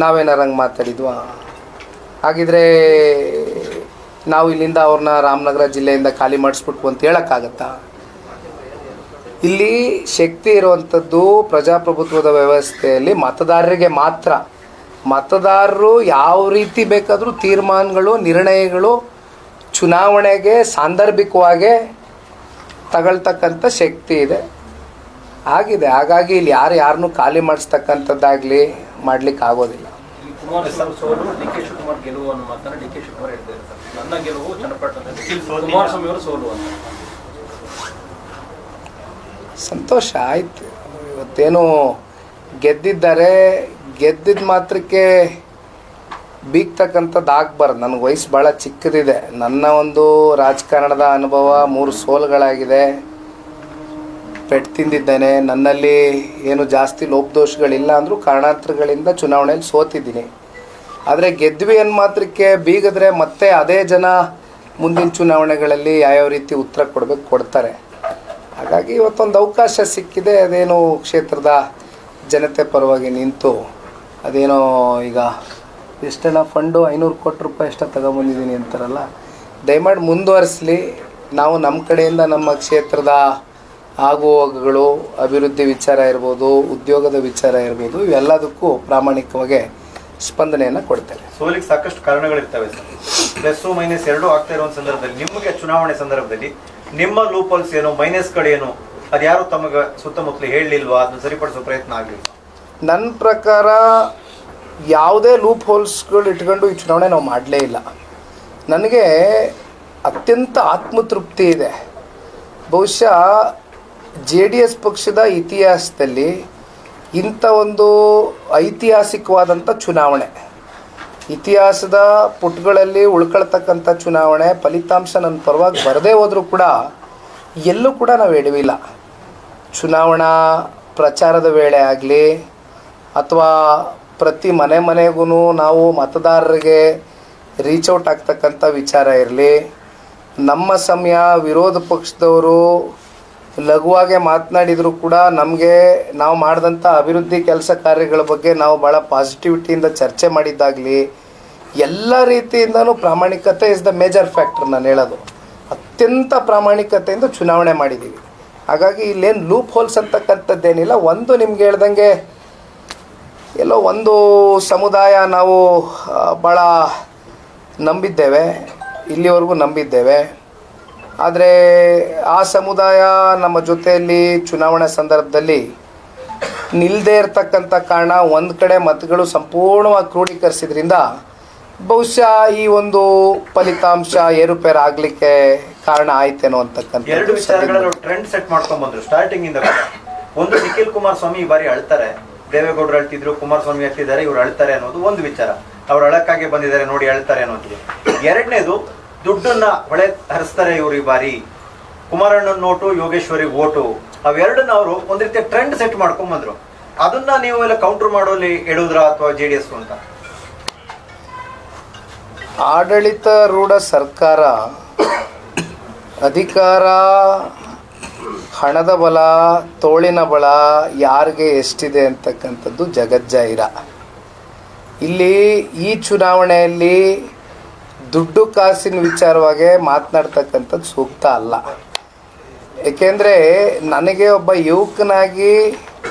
ನಾವೇನಾರು ಹಂಗೆ ಮಾತಾಡಿದ್ವಾ? ಹಾಗಿದ್ರೆ ನಾವು ಇಲ್ಲಿಂದ ಅವ್ರನ್ನ ರಾಮನಗರ ಜಿಲ್ಲೆಯಿಂದ ಖಾಲಿ ಮಾಡಿಸ್ಬಿಟ್ವು ಅಂತ ಹೇಳೋಕ್ಕಾಗತ್ತಾ? ಇಲ್ಲಿ ಶಕ್ತಿ ಇರುವಂಥದ್ದು ಪ್ರಜಾಪ್ರಭುತ್ವದ ವ್ಯವಸ್ಥೆಯಲ್ಲಿ ಮತದಾರರಿಗೆ ಮಾತ್ರ. ಮತದಾರರು ಯಾವ ರೀತಿ ಬೇಕಾದರೂ ತೀರ್ಮಾನಗಳು, ನಿರ್ಣಯಗಳು ಚುನಾವಣೆಗೆ ಸಾಂದರ್ಭಿಕವಾಗಿ ತಗೊಳ್ತಕ್ಕಂಥ ಶಕ್ತಿ ಇದೆ, ಆಗಿದೆ. ಹಾಗಾಗಿ ಇಲ್ಲಿ ಯಾರನ್ನೂ ಖಾಲಿ ಮಾಡಿಸ್ತಕ್ಕಂಥದ್ದಾಗಲಿ ಮಾಡ್ಲಿಕ್ಕೆ ಆಗೋದಿಲ್ಲ. ಕುಮಾರಸ್ವಾಮಿ ಸೋಲು, ಡಿ ಕೆ ಶಿವಕುಮಾರ್ ಗೆಲುವು ಅನ್ನೋ ಮಾತನ್ನ ಡಿ ಕೆ ಶಿವಕುಮಾರ್ ಹೇಳ್ತಾರೆ ಸರ್. ನನ್ನ ಗೆಲುವು ಚನ್ನಪಟ್ಟಣದಲ್ಲಿ, ಕುಮಾರಸ್ವಾಮಿ ಅವರು ಸೋಲು ಅಂತ. ಸಂತೋಷ ಆಯಿತು. ಇವತ್ತೇನು ಗೆದ್ದಿದ್ದಾರೆ, ಗೆದ್ದಿದ್ದ ಮಾತ್ರಕ್ಕೆ ಬೀಗ್ತಕ್ಕಂಥದ್ದು ಆಗಬಾರ್ದು. ನನಗೆ ವಯಸ್ಸು ಭಾಳ ಚಿಕ್ಕದಿದೆ. ನನ್ನ ಒಂದು ರಾಜಕಾರಣದ ಅನುಭವ 3 ಸೋಲುಗಳಾಗಿದೆ. ಪೆಟ್ಟು ತಿಂದಿದ್ದೇನೆ. ನನ್ನಲ್ಲಿ ಏನು ಜಾಸ್ತಿ ಲೋಪದೋಷಗಳಿಲ್ಲ ಅಂದರೂ ಕಾರಣಾಂತರಗಳಿಂದ ಚುನಾವಣೆಯಲ್ಲಿ ಸೋತಿದ್ದೀನಿ. ಆದರೆ ಗೆದ್ವಿ ಅನ್ನೋ ಮಾತ್ರಕ್ಕೆ ಬೀಗಿದ್ರೆ ಮತ್ತೆ ಅದೇ ಜನ ಮುಂದಿನ ಚುನಾವಣೆಗಳಲ್ಲಿ ಯಾವ್ಯಾವ ರೀತಿ ಉತ್ತರ ಕೊಡ್ತಾರೆ. ಹಾಗಾಗಿ ಇವತ್ತೊಂದು ಅವಕಾಶ ಸಿಕ್ಕಿದೆ. ಅದೇನು ಕ್ಷೇತ್ರದ ಜನತೆ ಪರವಾಗಿ ನಿಂತು ಅದೇನೋ ಈಗ ಎಷ್ಟೆಲ್ಲ ಫಂಡು 500 ಕೋಟಿ ರೂಪಾಯಿ ಎಷ್ಟೋ ತಗೊಂಬಂದಿದ್ದೀನಿ ಅಂತಾರಲ್ಲ, ದಯಮಾಡಿ ಮುಂದುವರಿಸಲಿ. ನಾವು ನಮ್ಮ ಕಡೆಯಿಂದ ನಮ್ಮ ಕ್ಷೇತ್ರದ ಆಗುಹೋಗುಗಳು, ಅಭಿವೃದ್ಧಿ ವಿಚಾರ ಇರ್ಬೋದು, ಉದ್ಯೋಗದ ವಿಚಾರ ಇರ್ಬೋದು, ಇವೆಲ್ಲದಕ್ಕೂ ಪ್ರಾಮಾಣಿಕವಾಗಿ ಸ್ಪಂದನೆಯನ್ನು ಕೊಡ್ತೇವೆ. ಸೋಲಿಗೆ ಸಾಕಷ್ಟು ಕಾರಣಗಳಿರ್ತವೆ ಸರ್. ಪ್ಲಸ್ಸು ಮೈನಸ್ ಎರಡೂ ಆಗ್ತಾ ಇರೋ ಸಂದರ್ಭದಲ್ಲಿ ನಿಮಗೆ ಚುನಾವಣೆ ಸಂದರ್ಭದಲ್ಲಿ ನಿಮ್ಮ ಲೂಪಲ್ಸ್ ಏನು, ಮೈನಸ್ಗಳೇನು, ಅದು ಯಾರು ತಮಗೆ ಸುತ್ತಮುತ್ತಲು ಹೇಳಲಿಲ್ವಾ? ಅದನ್ನು ಸರಿಪಡಿಸೋ ಪ್ರಯತ್ನ ಆಗಲಿಲ್ಲ? ನನ್ನ ಪ್ರಕಾರ ಯಾವುದೇ ಲೂಪ್ ಹೋಲ್ಸ್ಗಳು ಇಟ್ಕೊಂಡು ಈ ಚುನಾವಣೆ ನಾವು ಮಾಡಲೇ ಇಲ್ಲ. ನನಗೆ ಅತ್ಯಂತ ಆತ್ಮತೃಪ್ತಿ ಇದೆ. ಬಹುಶಃ JDS ಪಕ್ಷದ ಇತಿಹಾಸದಲ್ಲಿ ಇಂಥ ಒಂದು ಐತಿಹಾಸಿಕವಾದಂಥ ಚುನಾವಣೆ, ಇತಿಹಾಸದ ಪುಟಗಳಲ್ಲಿ ಉಳ್ಕೊಳ್ತಕ್ಕಂಥ ಚುನಾವಣೆ, ಫಲಿತಾಂಶ ನನ್ನ ಪರವಾಗಿ ಬರದೇ ಹೋದರೂ ಕೂಡ ಎಲ್ಲೂ ಕೂಡ ನಾವು ಎಡವಿಲ್ಲ. ಚುನಾವಣಾ ಪ್ರಚಾರದ ವೇಳೆ ಆಗಲಿ ಅಥವಾ ಪ್ರತಿ ಮನೆಗೂ ನಾವು ಮತದಾರರಿಗೆ ರೀಚೌಟ್ ಆಗ್ತಕ್ಕಂಥ ವಿಚಾರ ಇರಲಿ, ನಮ್ಮ ಸಮಯ ವಿರೋಧ ಪಕ್ಷದವರು ಲಘುವಾಗಿ ಮಾತನಾಡಿದರೂ ಕೂಡ ನಮಗೆ ನಾವು ಮಾಡಿದಂಥ ಅಭಿವೃದ್ಧಿ ಕೆಲಸ ಕಾರ್ಯಗಳ ಬಗ್ಗೆ ನಾವು ಭಾಳ ಪಾಸಿಟಿವಿಟಿಯಿಂದ ಚರ್ಚೆ ಮಾಡಿದ್ದಾಗಲಿ, ಎಲ್ಲ ರೀತಿಯಿಂದನೂ ಪ್ರಾಮಾಣಿಕತೆ ಇಸ್ ದ ಮೇಜರ್ ಫ್ಯಾಕ್ಟರ್. ನಾನು ಹೇಳೋದು ಅತ್ಯಂತ ಪ್ರಾಮಾಣಿಕತೆಯಿಂದ ಚುನಾವಣೆ ಮಾಡಿದ್ದೀವಿ. ಹಾಗಾಗಿ ಇಲ್ಲೇನು ಲೂಪ್ ಹೋಲ್ಸ್ ಅಂತಕ್ಕಂಥದ್ದೇನಿಲ್ಲ. ಒಂದು ನಿಮ್ಗೆ ಹೇಳ್ದಂಗೆ ಎಲ್ಲೋ ಒಂದು ಸಮುದಾಯ ನಾವು ಭಾಳ ನಂಬಿದ್ದೇವೆ, ಇಲ್ಲಿವರೆಗೂ ನಂಬಿದ್ದೇವೆ. ಆದರೆ ಆ ಸಮುದಾಯ ನಮ್ಮ ಜೊತೆಯಲ್ಲಿ ಚುನಾವಣೆ ಸಂದರ್ಭದಲ್ಲಿ ನಿಲ್ಲದೇ ಇರತಕ್ಕಂಥ ಕಾರಣ ಒಂದು ಕಡೆ ಮತಗಳು ಸಂಪೂರ್ಣವಾಗಿ ಕ್ರೋಢೀಕರಿಸಿದ್ರಿಂದ ಬಹುಶಃ ಈ ಒಂದು ಫಲಿತಾಂಶ ಏರುಪೇರು ಆಗಲಿಕ್ಕೆ ಕಾರಣ ಆಯ್ತೇನೋ ಅಂತಕ್ಕಂಥ ಎರಡು ವಿಚಾರಗಳನ್ನು ಟ್ರೆಂಡ್ ಸೆಟ್ ಮಾಡ್ಕೊಂಡು ಬಂದ್ರು ಸ್ಟಾರ್ಟಿಂಗ್ ಇಂದ. ಒಂದು, ನಿಖಿಲ್ ಕುಮಾರಸ್ವಾಮಿ ಈ ಬಾರಿ ಅಳ್ತಾರೆ, ದೇವೇಗೌಡರು ಅಳ್ತಿದ್ರು, ಕುಮಾರಸ್ವಾಮಿ ಅಳ್ತಿದ್ದಾರೆ, ಇವ್ರು ಅಳ್ತಾರೆ ಅನ್ನೋದು ಒಂದು ವಿಚಾರ. ಅವ್ರು ಅಳಕ್ಕಾಗಿ ಬಂದಿದ್ದಾರೆ ನೋಡಿ ಅಳ್ತಾರೆ ಅನ್ನೋದು. ಎರಡನೇದು, ದುಡ್ಡನ್ನ ಹೊಳೆ ಹರಿಸ್ತಾರೆ ಇವ್ರು ಈ ಬಾರಿ, ಕುಮಾರಣ್ಣನ ನೋಟು, ಯೋಗೇಶ್ವರಿ ಓಟು, ಅವೆರಡನ್ನ ಅವರು ಒಂದ್ ರೀತಿಯ ಟ್ರೆಂಡ್ ಸೆಟ್ ಮಾಡ್ಕೊಂಡ್ ಬಂದ್ರು. ಅದನ್ನ ನೀವು ಎಲ್ಲ ಕೌಂಟರ್ ಮಾಡೋಲ್ಲಿ ಎಡುದ್ರ ಅಥವಾ JDS ಅಂತ? ಆಡಳಿತಾರೂಢ ಸರ್ಕಾರ, ಅಧಿಕಾರ, ಹಣದ ಬಲ, ತೋಳಿನ ಬಲ ಯಾರಿಗೆ ಎಷ್ಟಿದೆ ಅಂತಕ್ಕಂಥದ್ದು ಜಗಜ್ಜಾಹಿರ. ಇಲ್ಲಿ ಈ ಚುನಾವಣೆಯಲ್ಲಿ ದುಡ್ಡು ಕಾಸಿನ ವಿಚಾರವಾಗಿ ಮಾತನಾಡ್ತಕ್ಕಂಥದ್ದು ಸೂಕ್ತ ಅಲ್ಲ. ಏಕೆಂದರೆ ನನಗೆ ಒಬ್ಬ ಯುವಕನಾಗಿ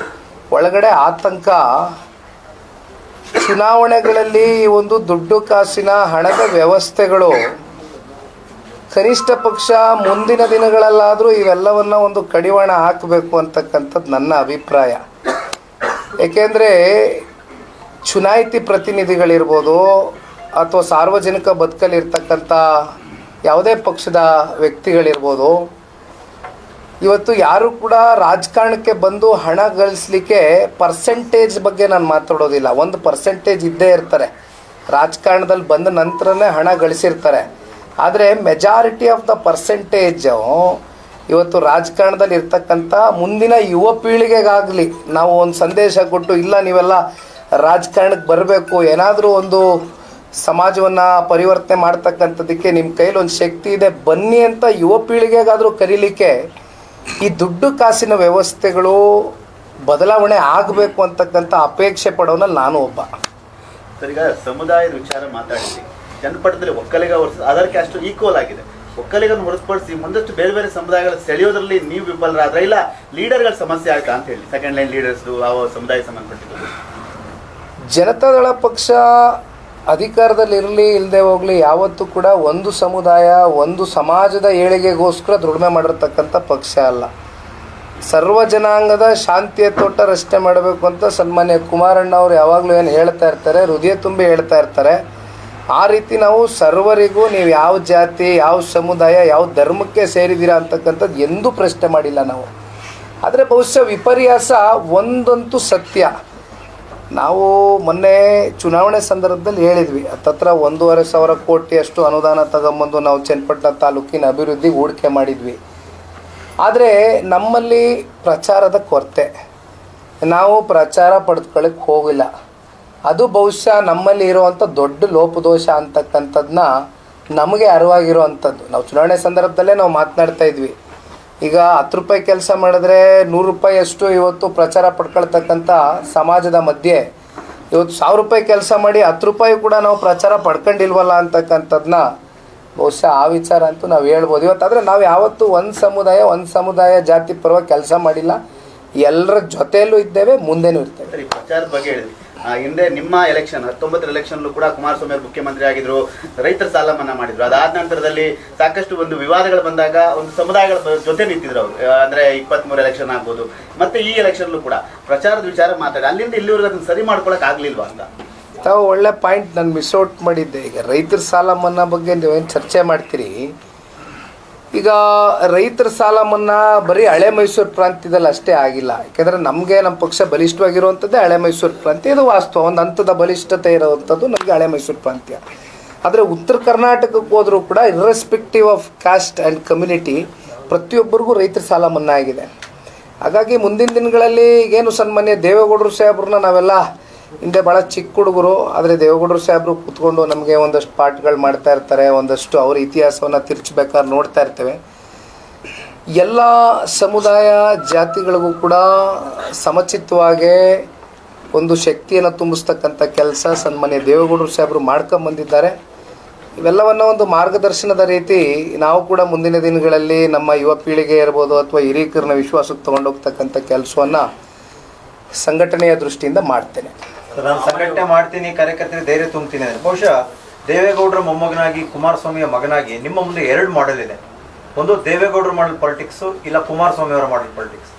ಒಳಗಡೆ ಆತಂಕ, ಚುನಾವಣೆಗಳಲ್ಲಿ ಒಂದು ದುಡ್ಡು ಕಾಸಿನ ಹಣದ ವ್ಯವಸ್ಥೆಗಳು ಕನಿಷ್ಠ ಪಕ್ಷ ಮುಂದಿನ ದಿನಗಳಲ್ಲಾದರೂ ಇವೆಲ್ಲವನ್ನು ಒಂದು ಕಡಿವಾಣ ಹಾಕಬೇಕು ಅಂತಕ್ಕಂಥದ್ದು ನನ್ನ ಅಭಿಪ್ರಾಯ. ಏಕೆಂದರೆ ಚುನಾಯಿತಿ ಪ್ರತಿನಿಧಿಗಳಿರ್ಬೋದು ಅಥವಾ ಸಾರ್ವಜನಿಕ ಬದುಕಲ್ಲಿರ್ತಕ್ಕಂಥ ಯಾವುದೇ ಪಕ್ಷದ ವ್ಯಕ್ತಿಗಳಿರ್ಬೋದು, ಇವತ್ತು ಯಾರು ಕೂಡ ರಾಜಕಾರಣಕ್ಕೆ ಬಂದು ಹಣ ಗಳಿಸ್ಲಿಕ್ಕೆ ಪರ್ಸೆಂಟೇಜ್ ಬಗ್ಗೆ ನಾನು ಮಾತಾಡೋದಿಲ್ಲ. ಒಂದು ಪರ್ಸೆಂಟೇಜ್ ಇದ್ದೇ ಇರ್ತಾರೆ, ರಾಜಕಾರಣದಲ್ಲಿ ಬಂದ ನಂತರನೇ ಹಣ ಗಳಿಸಿರ್ತಾರೆ. ಆದರೆ ಮೆಜಾರಿಟಿ ಆಫ್ ದ ಪರ್ಸೆಂಟೇಜು ಇವತ್ತು ರಾಜಕಾರಣದಲ್ಲಿ ಇರ್ತಕ್ಕಂಥ ಮುಂದಿನ ಯುವ ಪೀಳಿಗೆಗಾಗಲಿ ನಾವು ಒಂದು ಸಂದೇಶ ಕೊಟ್ಟು, ಇಲ್ಲ ನೀವೆಲ್ಲ ರಾಜಕಾರಣಕ್ಕೆ ಬರಬೇಕು, ಏನಾದರೂ ಒಂದು ಸಮಾಜವನ್ನು ಪರಿವರ್ತನೆ ಮಾಡ್ತಕ್ಕಂಥದ್ದಕ್ಕೆ ನಿಮ್ಮ ಕೈಲಿ ಒಂದು ಶಕ್ತಿ ಇದೆ, ಬನ್ನಿ ಅಂತ ಯುವ ಪೀಳಿಗೆಗಾದರೂ ಕರೀಲಿಕ್ಕೆ ಈ ದುಡ್ಡು ಕಾಸಿನ ವ್ಯವಸ್ಥೆಗಳು ಬದಲಾವಣೆ ಆಗಬೇಕು ಅಂತಕ್ಕಂಥ ಅಪೇಕ್ಷೆ ಪಡೋನಲ್ಲಿ ನಾನು ಒಬ್ಬ. ಸರ್, ಈಗ ಸಮುದಾಯದ ವಿಚಾರ ಮಾತಾಡಿದ್ವಿ. ಜನಪದದಲ್ಲಿ Vokkaliga versus other caste equal ಆಗಿದೆ. ಒಕ್ಕಲಿಗನ್ನು ಹೊರತುಪಡಿಸಿ ಮುಂದಷ್ಟು ಬೇರೆ ಬೇರೆ ಸಮುದಾಯಗಳ ಸೆಳೆಯೋದ್ರಲ್ಲಿ ನೀವು ವಿಫಲರಾದ್ರೆ, ಇಲ್ಲ ಲೀಡರ್ಗಳ ಸಮಸ್ಯೆ ಆಯ್ತಾ ಅಂತ ಹೇಳಿ, ಸೆಕೆಂಡ್ ಲೈನ್ ಲೀಡರ್ಸ್ದು ಆ ಸಮುದಾಯ ಸಂಬಂಧಪಟ್ಟಿದ್ದು. ಜನತಾದಳ ಪಕ್ಷ ಅಧಿಕಾರದಲ್ಲಿರಲಿ ಇಲ್ಲದೆ ಹೋಗಲಿ ಯಾವತ್ತೂ ಕೂಡ ಒಂದು ಸಮುದಾಯ ಒಂದು ಸಮಾಜದ ಏಳಿಗೆಗೋಸ್ಕರ ದುಡಿಮೆ ಮಾಡಿರ್ತಕ್ಕಂಥ ಪಕ್ಷ ಅಲ್ಲ. ಸರ್ವ ಜನಾಂಗದ ಶಾಂತಿಯ ತೋಟ ರಚನೆ ಮಾಡಬೇಕು ಅಂತ ಸನ್ಮಾನ್ಯ ಕುಮಾರಣ್ಣ ಅವರು ಯಾವಾಗಲೂ ಏನು ಹೇಳ್ತಾ ಇರ್ತಾರೆ, ಹೃದಯ ತುಂಬಿ ಹೇಳ್ತಾ ಇರ್ತಾರೆ. ಆ ರೀತಿ ನಾವು ಸರ್ವರಿಗೂ ನೀವು ಯಾವ ಜಾತಿ, ಯಾವ ಸಮುದಾಯ, ಯಾವ ಧರ್ಮಕ್ಕೆ ಸೇರಿದ್ದೀರಾ ಅಂತಕ್ಕಂಥದ್ದು ಎಂದೂ ಪ್ರಶ್ನೆ ಮಾಡಿಲ್ಲ ನಾವು. ಆದರೆ ಬಹುಶಃ ವಿಪರ್ಯಾಸ ಒಂದಂತೂ ಸತ್ಯ. ನಾವು ಮೊನ್ನೆ ಚುನಾವಣೆ ಸಂದರ್ಭದಲ್ಲಿ ಹೇಳಿದ್ವಿ, ಹತ್ತತ್ರ 1,500 ಕೋಟಿಯಷ್ಟು ಅನುದಾನ ತಗೊಂಬಂದು ನಾವು ಚನ್ನಪಟ್ಟಣ ತಾಲೂಕಿನ ಅಭಿವೃದ್ಧಿಗೆ ಹೂಡಿಕೆ ಮಾಡಿದ್ವಿ. ಆದರೆ ನಮ್ಮಲ್ಲಿ ಪ್ರಚಾರದ ಕೊರತೆ, ನಾವು ಪ್ರಚಾರ ಪಡೆದುಕೊಳ್ಳಕ್ಕೆ ಹೋಗಿಲ್ಲ. ಅದು ಬಹುಶಃ ನಮ್ಮಲ್ಲಿ ಇರುವಂಥ ದೊಡ್ಡ ಲೋಪದೋಷ ಅಂತಕ್ಕಂಥದ್ದನ್ನ ನಮಗೆ ಅರಿವಾಗಿರುವಂಥದ್ದು. ನಾವು ಚುನಾವಣೆ ಸಂದರ್ಭದಲ್ಲೇ ನಾವು ಮಾತನಾಡ್ತಾ ಇದ್ವಿ. ಈಗ 10 ರೂಪಾಯಿ ಕೆಲಸ ಮಾಡಿದ್ರೆ 100 ರೂಪಾಯಿಯಷ್ಟು ಇವತ್ತು ಪ್ರಚಾರ ಪಡ್ಕೊಳ್ತಕ್ಕಂಥ ಸಮಾಜದ ಮಧ್ಯೆ ಇವತ್ತು 1000 ರೂಪಾಯಿ ಕೆಲಸ ಮಾಡಿ 10 ರೂಪಾಯಿ ಕೂಡ ನಾವು ಪ್ರಚಾರ ಪಡ್ಕೊಂಡಿಲ್ವಲ್ಲ ಅಂತಕ್ಕಂಥದ್ದನ್ನ ಬಹುಶಃ ಆ ವಿಚಾರ ಅಂತೂ ನಾವು ಹೇಳ್ಬೋದು ಇವತ್ತು. ಆದರೆ ನಾವು ಯಾವತ್ತೂ ಒಂದು ಸಮುದಾಯ ಜಾತಿ ಪರವಾಗಿ ಕೆಲಸ ಮಾಡಿಲ್ಲ. ಎಲ್ಲರ ಜೊತೆಯಲ್ಲೂ ಇದ್ದೇವೆ, ಮುಂದೆನೂ ಇರ್ತೇವೆ. ಸರಿ, ಪ್ರಚಾರದ ಬಗ್ಗೆ ಹೇಳಿದ್ವಿ. ಹಿಂದೆ ನಿಮ್ಮ ಎಲೆಕ್ಷನ್ 19 ಎಲೆಕ್ಷನ್ಲೂ ಕೂಡ ಕುಮಾರಸ್ವಾಮಿ ಅವರು ಮುಖ್ಯಮಂತ್ರಿ ಆಗಿದ್ರು, ರೈತರ ಸಾಲ ಮನ್ನಾ ಮಾಡಿದ್ರು. ಅದಾದ ನಂತರದಲ್ಲಿ ಸಾಕಷ್ಟು ಒಂದು ವಿವಾದಗಳು ಬಂದಾಗ ಒಂದು ಸಮುದಾಯಗಳ ಜೊತೆ ನಿಂತಿದ್ರು ಅವರು. ಅಂದ್ರೆ 23 ಎಲೆಕ್ಷನ್ ಆಗ್ಬೋದು, ಮತ್ತೆ ಈ ಎಲೆಕ್ಷನ್ಲೂ ಕೂಡ ಪ್ರಚಾರದ ವಿಚಾರ ಮಾತಾಡಿ ಅಲ್ಲಿಂದ ಇಲ್ಲಿವರೆಗೂ ಅದನ್ನು ಸರಿ ಮಾಡ್ಕೊಳಕ್ ಆಗ್ಲಿಲ್ವಾ ಅಂತ. ತಾವು ಒಳ್ಳೆ ಪಾಯಿಂಟ್ ನಾನು ಮಿಸ್ಔಟ್ ಮಾಡಿದ್ದೆ. ಈಗ ರೈತರ ಸಾಲ ಮನ್ನಾ ಬಗ್ಗೆ ನೀವೇನು ಚರ್ಚೆ ಮಾಡ್ತೀರಿ, ಈಗ ರೈತರ ಸಾಲ ಮನ್ನಾ ಬರೀ ಹಳೆ ಮೈಸೂರು ಪ್ರಾಂತ್ಯದಲ್ಲಿ ಅಷ್ಟೇ ಆಗಿಲ್ಲ. ಯಾಕೆಂದರೆ ನಮಗೆ ನಮ್ಮ ಪಕ್ಷ ಬಲಿಷ್ಠವಾಗಿರುವಂಥದ್ದೇ ಹಳೆ ಮೈಸೂರು ಪ್ರಾಂತ್ಯ. ಇದು ವಾಸ್ತವ, ಒಂದು ಹಂತದ ಬಲಿಷ್ಠತೆ ಇರುವಂಥದ್ದು ನಮಗೆ ಹಳೆ ಮೈಸೂರು ಪ್ರಾಂತ್ಯ. ಆದರೆ ಉತ್ತರ ಕರ್ನಾಟಕಕ್ಕೆ ಹೋದರೂ ಕೂಡ irrespective of cost and community ಪ್ರತಿಯೊಬ್ಬರಿಗೂ ರೈತರ ಸಾಲ ಮನ್ನಾ ಆಗಿದೆ. ಹಾಗಾಗಿ ಮುಂದಿನ ದಿನಗಳಲ್ಲಿ ಈಗೇನು ಸನ್ಮಾನ್ಯ ದೇವೇಗೌಡರು ಸಾಹೇಬ್ರನ್ನ ನಾವೆಲ್ಲ ಹಿಂದೆ ಭಾಳ ಚಿಕ್ಕ ಹುಡುಗರು, ಆದರೆ ದೇವೇಗೌಡರು ಸಾಹೇಬರು ಕೂತ್ಕೊಂಡು ನಮಗೆ ಒಂದಷ್ಟು ಪಾಠಗಳು ಮಾಡ್ತಾ ಇರ್ತಾರೆ, ಒಂದಷ್ಟು ಅವ್ರ ಇತಿಹಾಸವನ್ನು ತಿರ್ಚಬೇಕಾದ್ರೆ ನೋಡ್ತಾ ಇರ್ತೇವೆ. ಎಲ್ಲ ಸಮುದಾಯ ಜಾತಿಗಳಿಗೂ ಕೂಡ ಸಮಚಿತ್ತವಾಗಿ ಒಂದು ಶಕ್ತಿಯನ್ನು ತುಂಬಿಸ್ತಕ್ಕಂಥ ಕೆಲಸ ಸನ್ಮಾನ್ಯ ದೇವೇಗೌಡರು ಸಾಹೇಬರು ಮಾಡ್ಕೊಂಬಂದಿದ್ದಾರೆ. ಇವೆಲ್ಲವನ್ನು ಒಂದು ಮಾರ್ಗದರ್ಶನದ ರೀತಿ ನಾವು ಕೂಡ ಮುಂದಿನ ದಿನಗಳಲ್ಲಿ ನಮ್ಮ ಯುವ ಪೀಳಿಗೆ ಇರ್ಬೋದು ಅಥವಾ ಹಿರೀಕರನ್ನ ವಿಶ್ವಾಸಕ್ಕೆ ತೊಗೊಂಡೋಗ್ತಕ್ಕಂಥ ಕೆಲಸವನ್ನು ಸಂಘಟನೆಯ ದೃಷ್ಟಿಯಿಂದ ಮಾಡ್ತೇನೆ. ನಾನು ಸಂಘಟನೆ ಮಾಡ್ತೀನಿ, ಕಾರ್ಯಕರ್ತರಿಗೆ ಧೈರ್ಯ ತುಂಬ್ತೀನಿ ಅಂದರೆ ಬಹುಶಃ ದೇವೇಗೌಡರ ಮೊಮ್ಮಗನಾಗಿ ಕುಮಾರಸ್ವಾಮಿಯ ಮಗನಾಗಿ ನಿಮ್ಮ ಮುಂದೆ 2 ಮಾಡೆಲ್ ಇದೆ. ಒಂದು ದೇವೇಗೌಡರ ಮಾಡಲ್ ಪಾಲಿಟಿಕ್ಸು, ಇಲ್ಲ ಕುಮಾರಸ್ವಾಮಿ ಅವರ ಮಾಡಲ್ ಪಾಲಿಟಿಕ್ಸ್.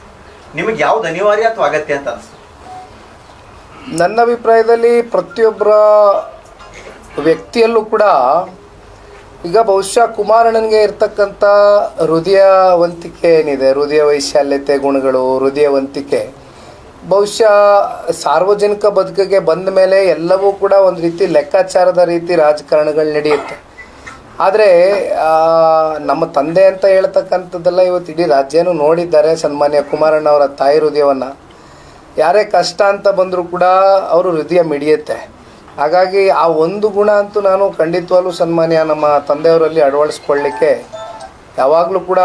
ನಿಮಗೆ ಯಾವ್ದು ಅನಿವಾರ್ಯ ಅಥವಾ ಅಗತ್ಯ ಅಂತ ಅನಿಸ್ತು? ನನ್ನ ಅಭಿಪ್ರಾಯದಲ್ಲಿ ಪ್ರತಿಯೊಬ್ಬರ ವ್ಯಕ್ತಿಯಲ್ಲೂ ಕೂಡ ಈಗ ಬಹುಶಃ ಕುಮಾರಣ್ಣನಿಗೆ ಇರ್ತಕ್ಕಂಥ ಹೃದಯವಂತಿಕೆ ಏನಿದೆ, ಹೃದಯ ವೈಶಾಲ್ಯತೆ ಗುಣಗಳು, ಹೃದಯವಂತಿಕೆ ಬಹುಶಃ ಸಾರ್ವಜನಿಕ ಬದುಕಿಗೆ ಬಂದ ಮೇಲೆ ಎಲ್ಲವೂ ಕೂಡ ಒಂದು ರೀತಿ ಲೆಕ್ಕಾಚಾರದ ರೀತಿ ರಾಜಕಾರಣಗಳು ನಡೆಯುತ್ತೆ. ಆದರೆ ನಮ್ಮ ತಂದೆ ಅಂತ ಹೇಳ್ತಕ್ಕಂಥದ್ದೆಲ್ಲ ಇವತ್ತು ಇಡೀ ರಾಜ್ಯನೂ ನೋಡಿದ್ದಾರೆ. ಸನ್ಮಾನ್ಯ ಕುಮಾರಣ್ಣ ಅವರ ತಾಯಿ ಹೃದಯವನ್ನು ಯಾರೇ ಕಷ್ಟ ಅಂತ ಬಂದರೂ ಕೂಡ ಅವರು ಹೃದಯ ಮಿಡಿಯುತ್ತೆ. ಹಾಗಾಗಿ ಆ ಒಂದು ಗುಣ ಅಂತೂ ನಾನು ಖಂಡಿತವಾಗ್ಲೂ ಸನ್ಮಾನ್ಯ ನಮ್ಮ ತಂದೆಯವರಲ್ಲಿ ಅಳವಡಿಸ್ಕೊಳ್ಳಿಕ್ಕೆ ಯಾವಾಗಲೂ ಕೂಡ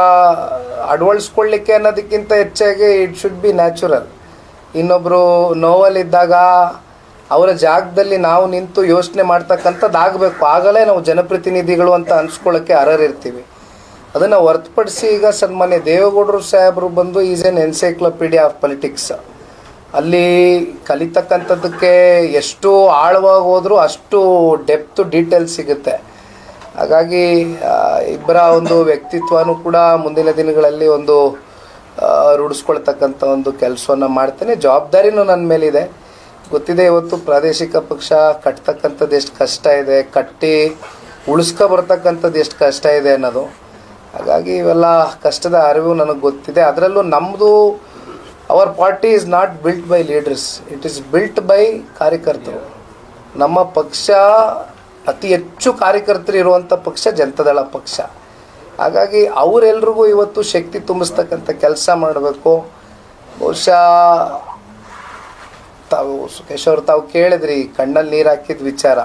ಅಳವಡಿಸ್ಕೊಳ್ಳಿಕ್ಕೆ ಅನ್ನೋದಕ್ಕಿಂತ ಹೆಚ್ಚಾಗಿ ಇಟ್ ಶುಡ್ ಬಿ ನ್ಯಾಚುರಲ್. ಇನ್ನೊಬ್ಬರು ನೋವಲ್ಲಿದ್ದಾಗ ಅವರ ಜಾಗದಲ್ಲಿ ನಾವು ನಿಂತು ಯೋಚನೆ ಮಾಡ್ತಕ್ಕಂಥದ್ದು ಆಗಬೇಕು. ಆಗಲೇ ನಾವು ಜನಪ್ರತಿನಿಧಿಗಳು ಅಂತ ಅನ್ಸ್ಕೊಳ್ಳೋಕ್ಕೆ ಅರ್ಹರಿರ್ತೀವಿ. ಅದನ್ನು ಹೊರತುಪಡಿಸಿ ಈಗ ಸನ್ಮಾನ್ಯ ದೇವೇಗೌಡರು ಸಾಹೇಬರು ಬಂದು is N encyclopaedia of politics. ಅಲ್ಲಿ ಕಲಿತಕ್ಕಂಥದ್ದಕ್ಕೆ ಎಷ್ಟು ಆಳವಾಗಿ ಹೋದರೂ ಅಷ್ಟು ಡೆಪ್ತು ಡೀಟೇಲ್ಸ್ ಸಿಗುತ್ತೆ. ಹಾಗಾಗಿ ಇಬ್ಬರ ಒಂದು ವ್ಯಕ್ತಿತ್ವನೂ ಕೂಡ ಮುಂದಿನ ದಿನಗಳಲ್ಲಿ ಒಂದು ರೂಢಿಸ್ಕೊಳ್ತಕ್ಕಂಥ ಒಂದು ಕೆಲಸವನ್ನು ಮಾಡ್ತೇನೆ. ಜವಾಬ್ದಾರಿನೂ ನನ್ನ ಮೇಲಿದೆ. ಗೊತ್ತಿದೆ ಇವತ್ತು ಪ್ರಾದೇಶಿಕ ಪಕ್ಷ ಕಟ್ತಕ್ಕಂಥದ್ದು ಎಷ್ಟು ಕಷ್ಟ ಇದೆ, ಕಟ್ಟಿ ಉಳಿಸ್ಕೊ ಬರ್ತಕ್ಕಂಥದ್ದು ಎಷ್ಟು ಕಷ್ಟ ಇದೆ ಅನ್ನೋದು. ಹಾಗಾಗಿ ಇವೆಲ್ಲ ಕಷ್ಟದ ಅರಿವು ನನಗೆ ಗೊತ್ತಿದೆ. ಅದರಲ್ಲೂ ನಮ್ಮದು hour party is not built by leaders, it is built by ಕಾರ್ಯಕರ್ತರು. ನಮ್ಮ ಪಕ್ಷ ಅತಿ ಹೆಚ್ಚು ಕಾರ್ಯಕರ್ತರು ಇರುವಂಥ ಪಕ್ಷ ಜನತಾದಳ ಪಕ್ಷ. ಹಾಗಾಗಿ ಅವರೆಲ್ರಿಗೂ ಇವತ್ತು ಶಕ್ತಿ ತುಂಬಿಸ್ತಕ್ಕಂಥ ಕೆಲಸ ಮಾಡಬೇಕು. ಬಹುಶಃ ತಾವು ಸುಖೇಶ್ ಅವರು ತಾವು ಕೇಳಿದ್ರಿ ಕಣ್ಣಲ್ಲಿ ನೀರು ಹಾಕಿದ ವಿಚಾರ.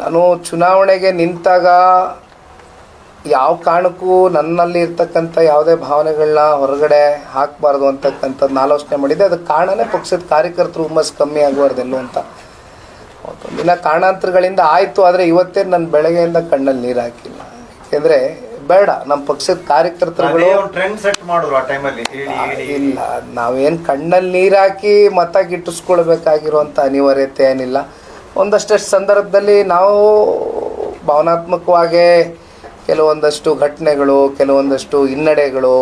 ನಾನು ಚುನಾವಣೆಗೆ ನಿಂತಾಗ ಯಾವ ಕಾರಣಕ್ಕೂ ನನ್ನಲ್ಲಿ ಇರ್ತಕ್ಕಂಥ ಯಾವುದೇ ಭಾವನೆಗಳನ್ನ ಹೊರಗಡೆ ಹಾಕಬಾರ್ದು ಅಂತಕ್ಕಂಥದ್ದು ಆಲೋಚನೆ ಮಾಡಿದ್ದೆ. ಅದಕ್ಕೆ ಕಾರಣನೇ ಪಕ್ಷದ ಕಾರ್ಯಕರ್ತರು ಹುಮ್ಮಸ್ ಕಮ್ಮಿ ಆಗಬಾರ್ದೆಲ್ಲೋ ಅಂತ. ದಿನ ಕಾರಣಾಂತರಗಳಿಂದ ಆಯಿತು. ಆದರೆ ಇವತ್ತೇ ನನ್ನ ಬೆಳಗ್ಗೆಯಿಂದ ಕಣ್ಣಲ್ಲಿ ನೀರು ಹಾಕಿಲ್ಲ. ಯಾಕೆಂದರೆ ಬೇಡ, ನಮ್ಮ ಪಕ್ಷದ ಕಾರ್ಯಕರ್ತರುಗಳು ಟ್ರೆಂಡ್ ಸೆಟ್ ಮಾಡಿದ್ರು ಆ ಟೈಮಲ್ಲಿ. ಇಲ್ಲ, ನಾವೇನು ಕಣ್ಣಲ್ಲಿ ನೀರು ಹಾಕಿ ಮತ ಗಿಟ್ಟಿಸ್ಕೊಳ್ಬೇಕಾಗಿರುವಂಥ ಅನಿವಾರ್ಯತೆ ಏನಿಲ್ಲ. ಒಂದಷ್ಟು ಸಂದರ್ಭದಲ್ಲಿ ನಾವು ಭಾವನಾತ್ಮಕವಾಗಿ ಕೆಲವೊಂದಷ್ಟು ಘಟನೆಗಳು, ಕೆಲವೊಂದಷ್ಟು ಹಿನ್ನಡೆಗಳು,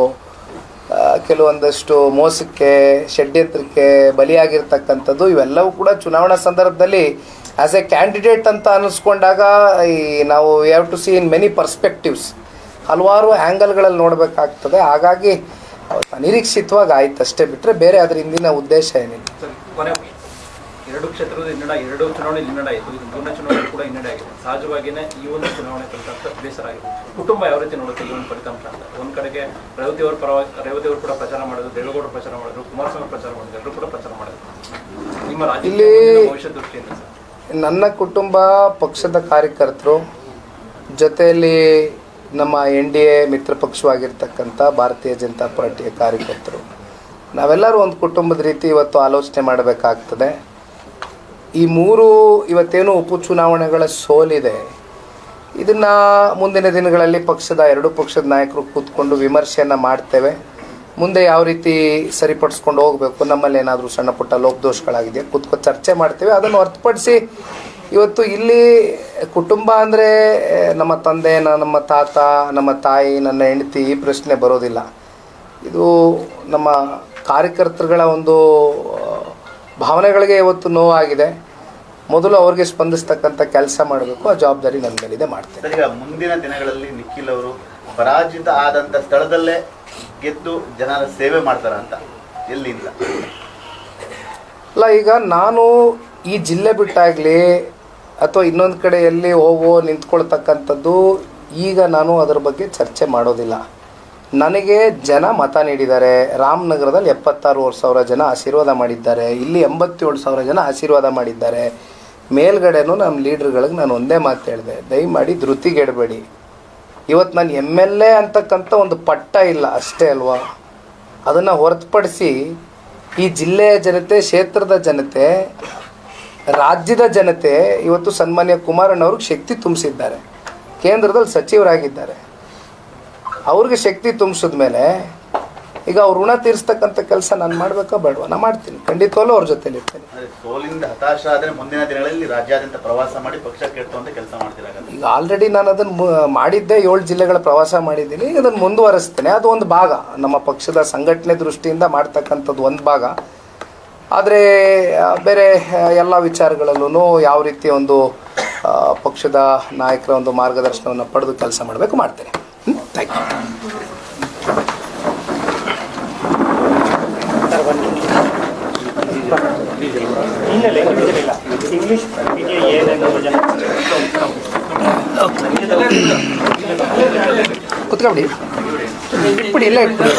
ಕೆಲವೊಂದಷ್ಟು ಮೋಸಕ್ಕೆ, ಷಡ್ಯಂತ್ರಕ್ಕೆ ಬಲಿಯಾಗಿರ್ತಕ್ಕಂಥದ್ದು ಇವೆಲ್ಲವೂ ಕೂಡ ಚುನಾವಣಾ ಸಂದರ್ಭದಲ್ಲಿ ಆ್ಯಸ್ ಎ ಕ್ಯಾಂಡಿಡೇಟ್ ಅಂತ ಅನ್ನಿಸ್ಕೊಂಡಾಗ ನಾವು we have to see in many perspectives, ಹಲವಾರು ಆ್ಯಂಗಲ್ಗಳಲ್ಲಿ ನೋಡಬೇಕಾಗ್ತದೆ. ಹಾಗಾಗಿ ಅನಿರೀಕ್ಷಿತವಾಗಿ ಆಯ್ತು ಅಷ್ಟೇ, ಬಿಟ್ಟರೆ ಬೇರೆ ಅದರ ಹಿಂದಿನ ಉದ್ದೇಶ ಏನಿಲ್ಲ. ಕೊನೆ ಎರಡು ಕ್ಷೇತ್ರದ ಹಿನ್ನಡೆ, ಎರಡು ಚುನಾವಣೆ ಹಿನ್ನಡೆ ಆಯಿತು. ಇದು ಮೂರನೇ ಚುನಾವಣೆ ಕೂಡ ಹಿನ್ನಡೆ ಆಗಿದೆ. ಸಹಜವಾಗಿಯೇ ಈ ಒಂದು ಚುನಾವಣೆ ಫಲಿತಾಂಶ ಬೇಸರ ಆಗಿದೆ. ಕುಟುಂಬ ಯಾವ ರೀತಿ ನೋಡುತ್ತೆ ಈ ಒಂದು ಫಲಿತಾಂಶ ಅಂತ? ಒಂದು ಕಡೆಗೆ ರೇವತಿ ಅವರು ಕೂಡ ಪ್ರಚಾರ ಮಾಡಿದ್ರು, ದೇವೇಗೌಡರು ಪ್ರಚಾರ ಮಾಡಿದ್ರು, ಕುಮಾರಸ್ವಾಮಿ ಪ್ರಚಾರ ಮಾಡಿದ್ರು, ಎಲ್ಲರೂ ಕೂಡ ಪ್ರಚಾರ ಮಾಡಿದ್ರು. ನಿಮ್ಮ ರಾಜಕೀಯ ಭವಿಷ್ಯ ದೃಷ್ಟಿಯಿಂದ ಸರ್? ನನ್ನ ಕುಟುಂಬ, ಪಕ್ಷದ ಕಾರ್ಯಕರ್ತರು, ಜೊತೆಯಲ್ಲಿ ನಮ್ಮ NDA ಮಿತ್ರ ಪಕ್ಷವಾಗಿರ್ತಕ್ಕಂಥ ಭಾರತೀಯ ಜನತಾ ಪಾರ್ಟಿಯ ಕಾರ್ಯಕರ್ತರು, ನಾವೆಲ್ಲರೂ ಒಂದು ಕುಟುಂಬದ ರೀತಿ ಇವತ್ತು ಆಲೋಚನೆ ಮಾಡಬೇಕಾಗ್ತದೆ. ಈ ಮೂರು ಇವತ್ತೇನು ಉಪಚುನಾವಣೆಗಳ ಸೋಲಿದೆ, ಇದನ್ನು ಮುಂದಿನ ದಿನಗಳಲ್ಲಿ ಎರಡು ಪಕ್ಷದ ನಾಯಕರು ಕೂತ್ಕೊಂಡು ವಿಮರ್ಶೆಯನ್ನು ಮಾಡ್ತೇವೆ. ಮುಂದೆ ಯಾವ ರೀತಿ ಸರಿಪಡಿಸ್ಕೊಂಡು ಹೋಗಬೇಕು, ನಮ್ಮಲ್ಲಿ ಏನಾದರೂ ಸಣ್ಣ ಪುಟ್ಟ ಲೋಪದೋಷಗಳಾಗಿದೆಯಾ ಕೂತ್ಕೊಂಡು ಚರ್ಚೆ ಮಾಡ್ತೇವೆ. ಅದನ್ನು ಹೊರತುಪಡಿಸಿ ಇವತ್ತು ಇಲ್ಲಿ ಕುಟುಂಬ ಅಂದರೆ ನಮ್ಮ ತಂದೆ, ನಮ್ಮ ತಾತ, ನಮ್ಮ ತಾಯಿ, ನನ್ನ ಹೆಂಡತಿ, ಈ ಪ್ರಶ್ನೆ ಬರೋದಿಲ್ಲ. ಇದು ನಮ್ಮ ಕಾರ್ಯಕರ್ತರುಗಳ ಒಂದು ಭಾವನೆಗಳಿಗೆ ಇವತ್ತು ನೋವಾಗಿದೆ. ಮೊದಲು ಅವ್ರಿಗೆ ಸ್ಪಂದಿಸ್ತಕ್ಕಂಥ ಕೆಲಸ ಮಾಡಬೇಕು. ಆ ಜವಾಬ್ದಾರಿ ನನ್ನ ಮೇಲಿದೆ, ಮಾಡ್ತೇನೆ. ಈಗ ಮುಂದಿನ ದಿನಗಳಲ್ಲಿ ನಿಖಿಲ್ ಅವರು ಪರಾಜಿತ ಆದಂಥ ಸ್ಥಳದಲ್ಲೇ ಗೆದ್ದು ಜನರ ಸೇವೆ ಮಾಡ್ತಾರ ಅಂತ ಎಲ್ಲಿಂದ? ಅಲ್ಲ, ಈಗ ನಾನು ಈ ಜಿಲ್ಲೆ ಬಿಟ್ಟಾಗಲಿ ಅಥವಾ ಇನ್ನೊಂದು ಕಡೆ ಎಲ್ಲಿ ನಿಂತ್ಕೊಳ್ತಕ್ಕಂಥದ್ದು ಈಗ ನಾನು ಅದರ ಬಗ್ಗೆ ಚರ್ಚೆ ಮಾಡೋದಿಲ್ಲ. ನನಗೆ ಜನ ಮತ ನೀಡಿದ್ದಾರೆ. ರಾಮನಗರದಲ್ಲಿ 76,000 ಜನ ಆಶೀರ್ವಾದ ಮಾಡಿದ್ದಾರೆ. ಇಲ್ಲಿ 87,000 ಜನ ಆಶೀರ್ವಾದ ಮಾಡಿದ್ದಾರೆ. ಮೇಲ್ಗಡೆನೂ ನಮ್ಮ ಲೀಡ್ರ್ಗಳಿಗೆ ನಾನು ಒಂದೇ ಮಾತು ಹೇಳಿದೆ, ದಯಮಾಡಿ ಧೃತಿಗೆಡಬೇಡಿ. ಇವತ್ತು ನಾನು MLA ಅಂತಕ್ಕಂಥ ಒಂದು ಪಟ್ಟ ಇಲ್ಲ ಅಷ್ಟೇ ಅಲ್ವಾ. ಅದನ್ನು ಹೊರತುಪಡಿಸಿ ಈ ಜಿಲ್ಲೆಯ ಜನತೆ, ಕ್ಷೇತ್ರದ ಜನತೆ, ರಾಜ್ಯದ ಜನತೆ ಇವತ್ತು ಸನ್ಮಾನ್ಯ ಕುಮಾರಣ್ಣವ್ರಿಗೆ ಶಕ್ತಿ ತುಂಬಿಸಿದ್ದಾರೆ. ಕೇಂದ್ರದಲ್ಲಿ ಸಚಿವರಾಗಿದ್ದಾರೆ. ಅವ್ರಿಗೆ ಶಕ್ತಿ ತುಂಬಿಸಿದ ಮೇಲೆ ಈಗ ಅವ್ರ ಋಣ ತೀರಿಸ್ತಕ್ಕಂಥ ಕೆಲಸ ನಾನು ಮಾಡಬೇಕಾ ಬೇಡವಾ? ನಾನು ಮಾಡ್ತೀನಿ, ಖಂಡಿತವಲ್ಲೂ ಅವ್ರ ಜೊತೆಲಿ ಇರ್ತೇನೆ. ಸೋಲಿಂದ ಹತಾಶ ಆದರೆ ಮುಂದಿನ ದಿನಗಳಲ್ಲಿ ರಾಜ್ಯಾದ್ಯಂತ ಪ್ರವಾಸ ಮಾಡಿ ಪಕ್ಷ ಕೆಟ್ಟುವಂತ ಕೆಲಸ ಮಾಡ್ತೀರಾ? ಈಗ ಆಲ್ರೆಡಿ ನಾನು ಅದನ್ನು ಮಾಡಿದ್ದೆ. 7 ಜಿಲ್ಲೆಗಳ ಪ್ರವಾಸ ಮಾಡಿದ್ದೀನಿ. ಅದನ್ನು ಮುಂದುವರಿಸ್ತೇನೆ. ಅದು ಒಂದು ಭಾಗ, ನಮ್ಮ ಪಕ್ಷದ ಸಂಘಟನೆ ದೃಷ್ಟಿಯಿಂದ ಮಾಡ್ತಕ್ಕಂಥದ್ದು ಒಂದು ಭಾಗ. ಆದರೆ ಬೇರೆ ಎಲ್ಲ ವಿಚಾರಗಳಲ್ಲೂ ಯಾವ ರೀತಿಯ ಒಂದು ಪಕ್ಷದ ನಾಯಕರ ಒಂದು ಮಾರ್ಗದರ್ಶನವನ್ನು ಪಡೆದು ಕೆಲಸ ಮಾಡಬೇಕು, ಮಾಡ್ತೇನೆ. Thank you. ಇಂಗ್ಲಿಷ್ ಕುತ್ಕೊಬಿಡಿ, ಇಟ್ಬಿಡಿ, ಎಲ್ಲ ಇಟ್ಬಿಡಿ.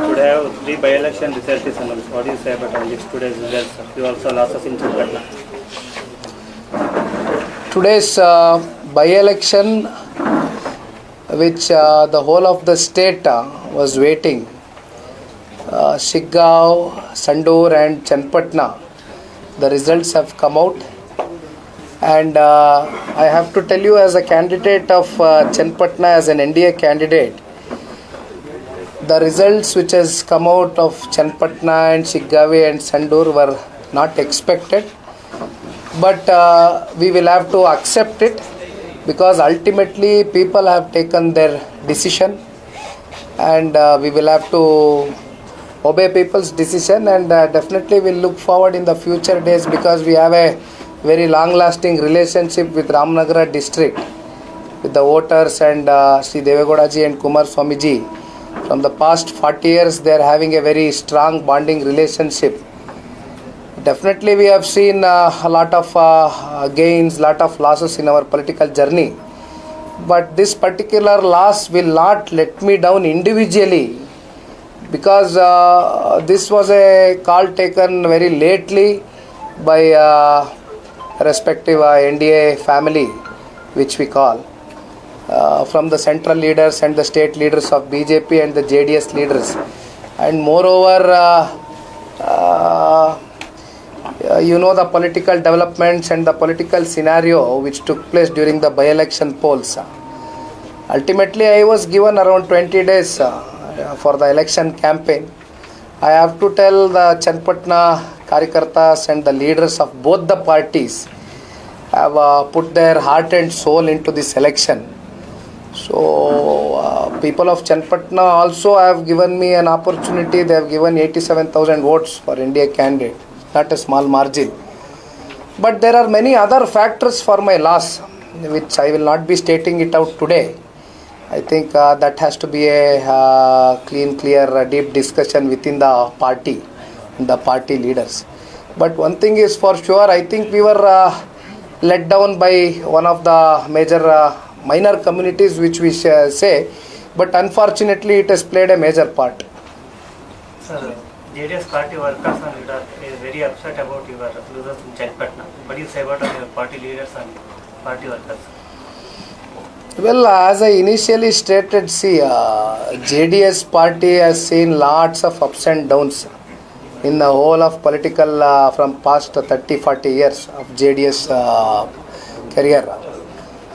Today, the by-election result is announced. What do you say about today's results? You also lost us in Chenpatna. Today's by-election, which the whole of the state was waiting, Shiggaon, Sandur and Chenpatna, the results have come out. And I have to tell you, as a candidate of Chenpatna, as an NDA candidate, the results which has come out of Channapatna and Shiggave and Sandur were not expected, but we will have to accept it because ultimately people have taken their decision, and we will have to obey people's decision, and definitely we'll look forward in the future days because we have a very long lasting relationship with Ramnagara district, with the voters, and Sri Devegowda ji and Kumar Swami ji. From the past 40 years they are having a very strong bonding relationship. Definitely we have seen a lot of gains, lot of losses in our political journey, but this particular loss will not let me down individually, because this was a call taken very lately by respective NDA family, which we call, from the central leaders and the state leaders of BJP and the JDS leaders, and moreover you know the political developments and the political scenario which took place during the by-election polls. Ultimately I was given around 20 days for the election campaign. I have to tell the Channapatna Karyakartas and the leaders of both the parties have put their heart and soul into this election. So people of Channapatna also have given me an opportunity. They have given 87,000 votes for India candidate, not a small margin. But there are many other factors for my loss, which I will not be stating it out today. I think that has to be a clear, deep discussion within the party and the party leaders. But one thing is for sure, I think we were let down by one of the major minor communities, which we say, but unfortunately it has played a major part. Sir, JDS party workers and leaders is very upset about your losers in Channapatna. What do you say about your party leaders and party workers? Well, as I initially stated, see, JDS party has seen lots of ups and downs in the whole of political from past 30-40 years of JDS career.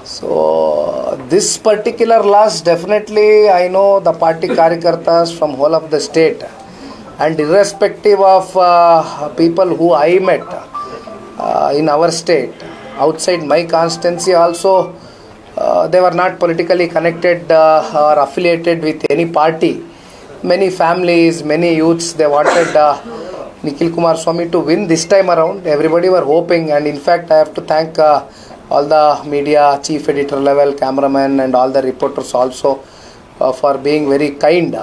So this particular loss, definitely I know the party Karyakartas from whole of the state, and irrespective of people who I met in our state, outside my constituency also, they were not politically connected or affiliated with any party. Many families, many youths, they wanted Nikhil Kumar Swami to win this time around. Everybody were hoping, and in fact I have to thank all the media, chief editor level, cameraman, and all the reporters also for being very kind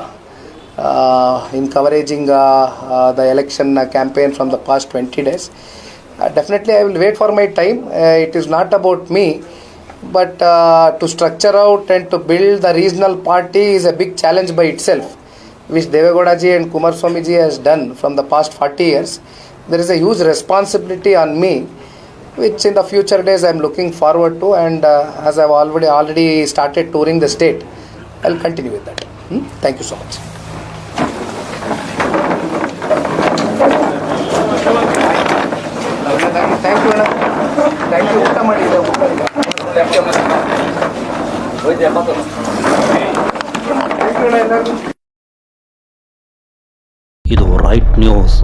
in covering the election campaign from the past 20 days. Definitely I will wait for my time. It is not about me, but to structure out and to build the regional party is a big challenge by itself, which Devegowda ji and Kumar Swami ji has done from the past 40 years. There is a huge responsibility on me, which in the future days I am looking forward to, and as I have already started touring the state, I will continue with that. Thank you so much. Thank you, madam. Thank you. ಊಟ ಮಾಡಿದ್ದೆ, Thank you, ಇದು right news.